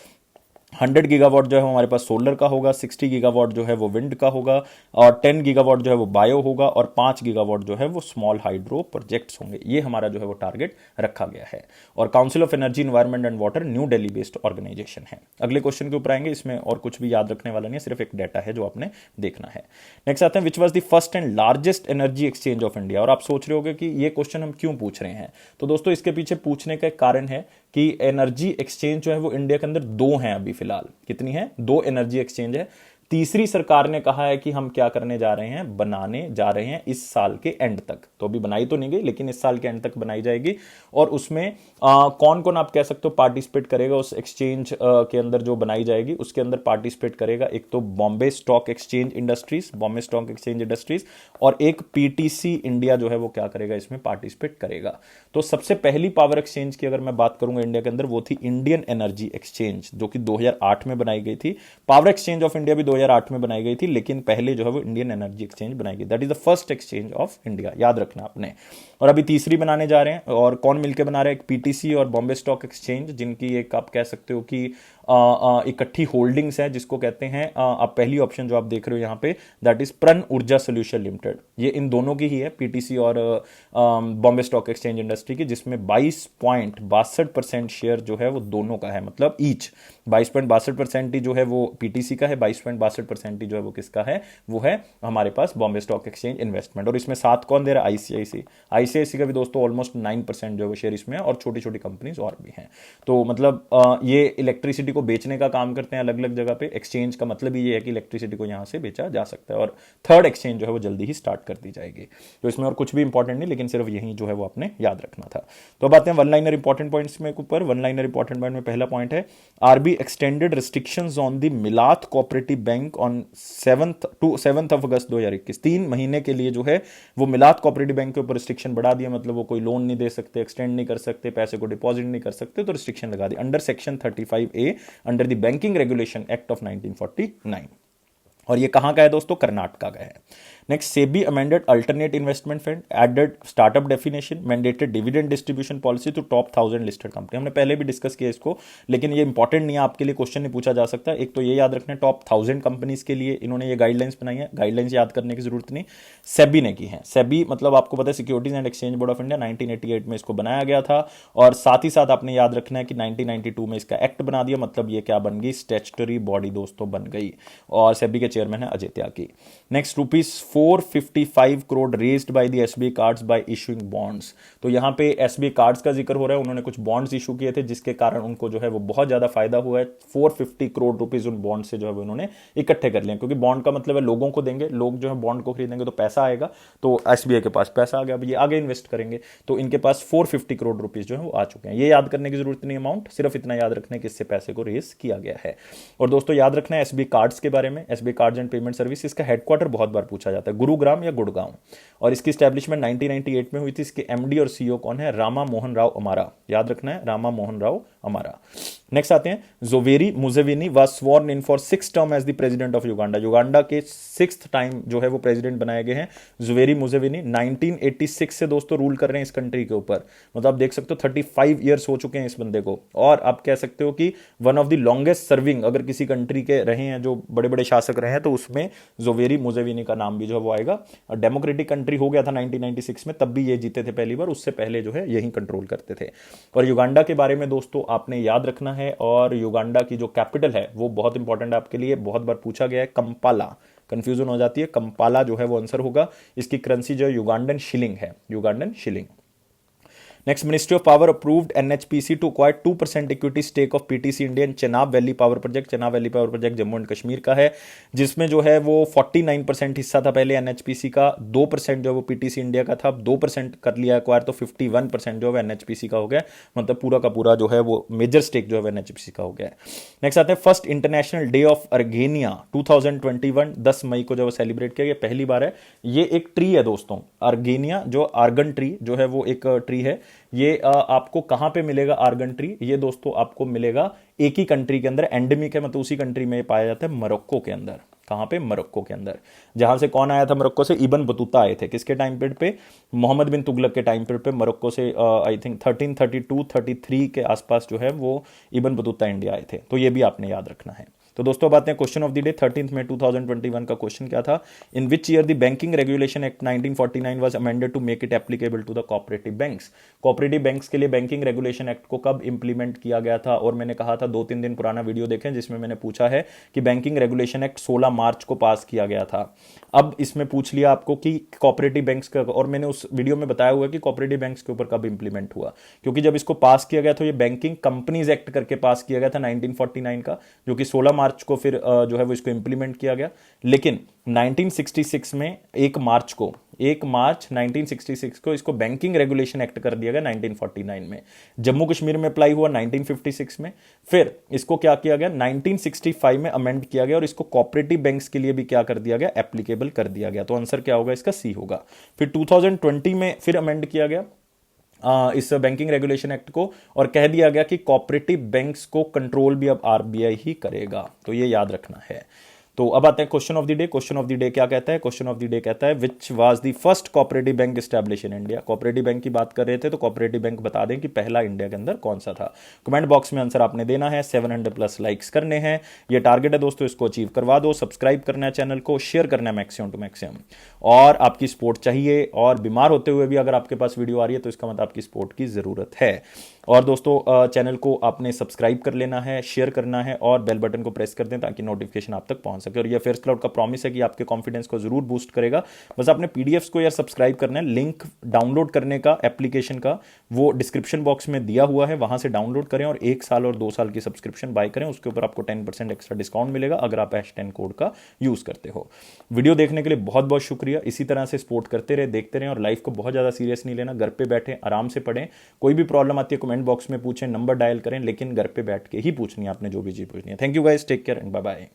100 गीगावाट जो है हमारे पास सोलर का होगा, 60 गीगावाट जो है वो विंड का होगा, और 10 गीगावाट जो है वो बायो होगा, और 5 गीगावाट जो है वो स्मॉल हाइड्रो प्रोजेक्ट्स होंगे। ये हमारा जो है वो टारगेट रखा गया है। और council of energy environment and water New Delhi based organisation है। अगले क्वेश्चन के ऊपर आएंगे, इसमें और कुछ भी याद रखने वाला नहीं है, सिर्फ एक डाटा है जो आपने देखना है। नेक्स्ट आते हैं, which was the first and largest energy exchange of India. और आप सोच रहे होगे कि ये क्वेश्चन हम क्यों पूछ रहे हैं, तो दोस्तों इसके पीछे पूछने का कारण है कि एनर्जी एक्सचेंज जो है वो इंडिया के अंदर दो हैं अभी फिलहाल। कितनी है, दो एनर्जी एक्सचेंज है। तीसरी सरकार ने कहा है कि हम क्या करने जा रहे हैं, बनाने जा रहे हैं इस साल के एंड तक। तो अभी बनाई तो नहीं गई लेकिन इस साल के एंड तक बनाई जाएगी। और उसमें कौन कौन आप कह सकते हो पार्टिसिपेट करेगा उस एक्सचेंज के अंदर जो बनाई जाएगी, उसके अंदर पार्टिसिपेट करेगा एक तो Bombay stock exchange industries, Bombay stock exchange industries, और एक पीटीसी इंडिया जो है वो क्या करेगा, इसमें पार्टिसिपेट करेगा। तो सबसे पहली पावर एक्सचेंज की अगर मैं बात करूंगा इंडिया के अंदर, वो थी इंडियन एनर्जी एक्सचेंज, जो कि 2008 में बनाई गई थी। पावर एक्सचेंज ऑफ इंडिया भी 2008 में बनाई गई थी, लेकिन पहले जो है वो इंडियन एनर्जी एक्सचेंज बनाई गई। That is the first exchange of India, याद रखना आपने। और अभी तीसरी बनाने जा रहे हैं, और कौन मिलकर बना रहे हैं, एक पीटीसी और बॉम्बे स्टॉक एक्सचेंज, जिनकी एक आप कह सकते हो कि इकट्ठी होल्डिंग्स है, जिसको कहते हैं आप पहली ऑप्शन जो आप देख रहे हो यहां पे, दैट इज प्रन ऊर्जा सोल्यूशन लिमिटेड। ये इन दोनों की ही है, पीटीसी और बॉम्बे स्टॉक एक्सचेंज इंडस्ट्री की, जिसमें 22.62% शेयर जो है वो दोनों का है। मतलब ईच 22.62% ही जो है वो पीटीसी का है, 22.62% ही जो है वो किसका है, वो है हमारे पास बॉम्बे स्टॉक एक्सचेंज इन्वेस्टमेंट। और इसमें साथ कौन दे रहा है, आईसीआईसी का भी दोस्तों ऑलमोस्ट 9% जो है वो शेयर इसमें है, और छोटी छोटी कंपनीज और भी हैं। तो मतलब ये इलेक्ट्रिसिटी को बेचने का काम करते हैं अलग अलग जगह पे। एक्सचेंज का मतलब ही ये है कि इलेक्ट्रिसिटी को यहां से बेचा जा सकता है। और थर्ड एक्सचेंज जो है वो जल्दी ही स्टार्ट कर दी जाएगी। तो इसमें और कुछ भी इंपॉर्टेंट नहीं, लेकिन सिर्फ यही जो है वो आपने याद रखना था। तो अब आते हैं वन लाइनर इंपॉर्टेंट पॉइंट्स में ऊपर। वन लाइनर इंपॉर्टेंट पॉइंट में पहला पॉइंट है, RBI extended restrictions on the Millat cooperative bank on 7 August 2021। 3 महीने के लिए जो है वो मिलात कोऑपरेटिव बैंक के ऊपर रिस्ट्रिक्शन बढ़ा दिया। मतलब वो कोई लोन नहीं दे सकते, एक्सटेंड नहीं कर सकते, पैसे को डिपॉजिट नहीं कर सकते, तो रिस्ट्रिक्शन लगा दी under section 35A under the banking regulation act of 1949। और ये कहां का है दोस्तों, कर्नाटका का है। Next, SEBI amended alternate investment fund, added startup definition, mandated dividend distribution policy to top 1000 listed company. हमने पहले भी डिस्कस किया इसको, लेकिन ये इंपॉर्टेंट नहीं है आपके लिए, क्वेश्चन नहीं पूछा जा सकता। एक तो ये याद रखना, टॉप 1000 कंपनीज के लिए इन्होंने ये गाइडलाइंस बनाई है। गाइडलाइंस याद करने की जरूरत नहीं, सेबी ने की है। सेबी मतलब आपको पता है securities and exchange board of India, 1988 में इसको बनाया गया था। और साथ ही साथ आपने याद रखना है कि 1992 में इसका एक्ट बना दिया। मतलब ये क्या बन गई, स्टैट्यूटरी बॉडी दोस्तों बन गई। और सेबी के चेयरमैन है Ajay Tyagi. Next, ₹455 crore raised by the SBI cards by issuing bonds. तो यहां पे एसबीआई कार्ड्स का जिक्र हो रहा है। उन्होंने कुछ बॉन्ड्स इशू किए थे, जिसके कारण उनको जो है वो बहुत ज्यादा फायदा हुआ है। 450 करोड़ रुपीज उन बॉन्ड से जो है वो उन्होंने इकट्ठे कर लिए, क्योंकि बॉन्ड का मतलब है लोगों को देंगे, लोग जो है बॉन्ड को खरीदेंगे तो पैसा आएगा। तो एसबीआई के पास पैसा आ गया, अब ये आगे इन्वेस्ट करेंगे, तो इनके पास 450 करोड़ रुपीज जो है वो आ चुके हैं। ये याद करने की जरूरत नहीं अमाउंट, सिर्फ इतना याद रखना है कि इससे पैसे को रेस किया गया है। और दोस्तों याद रखना है एसबीआई कार्ड्स के बारे में, SBI cards and payment service, इसका हेडक्वार्टर बहुत बार पूछा जाता है, गुरुग्राम या गुड़गांव। और इसकी स्टैब्लिशमेंट 1998 में हुई थी। इसके एमडी और सीईओ कौन है, रामा मोहन राव अमारा। याद रखना है, रामा मोहन राव अमारा। नेक्स्ट आते हैं, Yoweri Museveni was sworn in for 6 term as the president of Uganda. Uganda के 6th टाइम जो है वो प्रेसिडेंट बनाए गए हैं जोवेरी मुसेवेनी। 1986 से दोस्तों रूल कर रहे हैं इस कंट्री के ऊपर। मतलब आप देख सकते हो 35 ईयर्स हो चुके हैं इस बंदे को। और आप कह सकते हो कि one of the longest serving अगर किसी कंट्री के रहे हैं, जो बड़े बड़े शासक रहे हैं, तो उसमें जोवेरी मुसेवेनी का नाम भी जो है वो आएगा। डेमोक्रेटिक कंट्री हो गया था 1996 में, तब भी ये जीते थे पहली बार, उससे पहले जो है यही कंट्रोल करते थे। और युगांडा के बारे में दोस्तों आपने याद रखना है, और युगांडा की जो कैपिटल है वो बहुत इंपॉर्टेंट है आपके लिए, बहुत बार पूछा गया है, कंपाला। कंफ्यूजन हो जाती है, कंपाला जो है वो आंसर होगा। इसकी करेंसी जो है युगांडन शिलिंग है, Ugandan shilling. Next, ministry of power approved NHPC to acquire 2% equity stake of PTC India in Chenab valley power project. Chenab valley power project Jammu and Kashmir का है, जिसमें जो है वो 49% हिस्सा था पहले एनएचपीसी का, 2% जो वो पीटीसी इंडिया का था, 2% कर लिया अक्वायर, तो 51% जो है एनएचपीसी का हो गया, मतलब पूरा का पूरा जो है वो मेजर स्टेक जो है एनएचपीसी का हो गया है। नेक्स्ट आते हैं फर्स्ट इंटरनेशनल डे ऑफ अर्गेनिया 2021, 10 मई को जो सेलिब्रेट किया गया, पहली बार है। ये एक ट्री है दोस्तों, अर्गेनिया जो आर्गन ट्री जो है वो एक ट्री है। ये आपको कहां पे मिलेगा आर्गन ट्री? ये दोस्तों आपको मिलेगा एक ही कंट्री के अंदर, एंडेमिक है, मतलब उसी कंट्री में पाया जाता है, मोरक्को के अंदर। कहां पे? मोरक्को के अंदर। जहां से कौन आया था मोरक्को से? इब्न बतूता आए थे। किसके टाइम पीरियड पे? मोहम्मद बिन तुगलक के टाइम पीरियड पे मोरक्को से आई थिंक 1332-33 के आसपास जो है वो इब्न बतूता इंडिया आए थे। तो ये भी आपने याद रखना है। तो दोस्तों अब आते हैं क्वेश्चन ऑफ द डे। 13 मई 2021 का क्वेश्चन क्या था? In which year the banking regulation act 1949 was amended to make it applicable to the cooperative banks. Cooperative banks के लिए बैंकिंग रेगुलेशन एक्ट को कब इंप्लीमेंट किया गया था? और मैंने कहा था 2-3 दिन पुराना वीडियो देखें जिसमें मैंने पूछा है कि बैंकिंग रेगुलेशन एक्ट 16 मार्च को पास किया गया था। अब इसमें पूछ लिया आपको कि कोऑपरेटिव बैंक्स का, और मैंने उस वीडियो में बताया हुआ कि कोऑपरेटिव बैंक्स के ऊपर कब इंप्लीमेंट हुआ, क्योंकि जब इसको पास किया गया तो ये बैंकिंग कंपनीज एक्ट करके पास किया गया था 1949 का, जो कि 16 मार्च को फिर जो है वो इसको इंप्लीमेंट किया गया। लेकिन 1966 में 1 मार्च 1966 को इसको बैंकिंग रेगुलेशन एक्ट कर दिया गया 1949 में। जम्मू कश्मीर में अप्लाई हुआ 1956 में, फिर इसको क्या किया गया 1965 में अमेंड किया गया और इसको कोऑपरेटिव बैंक्स के लिए भी क्या कर दिया गया? एप्लीकेबल कर दिया गया। तो आंसर क्या होगा इसका? सी होगा। फिर 2020 में फिर अमेंड किया गया इस बैंकिंग रेगुलेशन एक्ट को, और कह दिया गया कि कोऑपरेटिव बैंक्स को कंट्रोल भी अब आरबीआई ही करेगा। तो ये याद रखना है। तो अब आते हैं question of the day. Question of the day क्या कहता है? क्वेश्चन ऑफ द डे कहता है which was the first cooperative bank establish in India. Cooperative bank की बात कर रहे थे तो कोऑपरेटिव बैंक बता दें कि पहला इंडिया के अंदर कौन सा था। कमेंट बॉक्स में आंसर आपने देना है, 700+ लाइक्स करने हैं, ये टारगेट है दोस्तों, इसको अचीव करवा दो। सब्सक्राइब करना है चैनल को, शेयर करना है मैक्सिमम टू मैक्सिमम, और आपकी सपोर्ट चाहिए। और बीमार होते हुए भी अगर आपके पास वीडियो आ रही है तो इसका मतलब आपकी सपोर्ट की जरूरत है। और दोस्तों चैनल को आपने सब्सक्राइब कर लेना है, शेयर करना है और बेल बटन को प्रेस कर दें ताकि नोटिफिकेशन आप तक पहुंच सके। और ये फेयर्स क्लाउड का प्रॉमिस है कि आपके कॉन्फिडेंस को जरूर बूस्ट करेगा। बस आपने पीडीएफ्स को यार सब्सक्राइब करना है। लिंक डाउनलोड करने का एप्लीकेशन का वो डिस्क्रिप्शन बॉक्स में दिया हुआ है, वहां से डाउनलोड करें और 1 साल और 2 साल की सब्सक्रिप्शन बाय करें। उसके ऊपर आपको 10% एक्स्ट्रा डिस्काउंट मिलेगा अगर आप #10 कोड का यूज करते हो। वीडियो देखने के लिए बहुत बहुत शुक्रिया। इसी तरह से सपोर्ट करते रहे, देखते रहें, और लाइफ को बहुत ज्यादा सीरियस नहीं लेना। घर पे बैठे आराम से पढ़ें, कोई भी प्रॉब्लम आती है कमेंट बॉक्स में पूछें, नंबर डायल करें, लेकिन घर पे बैठ के ही पूछनी है आपने जो भी चीज पूछनी है। Thank you guys, take care and bye bye.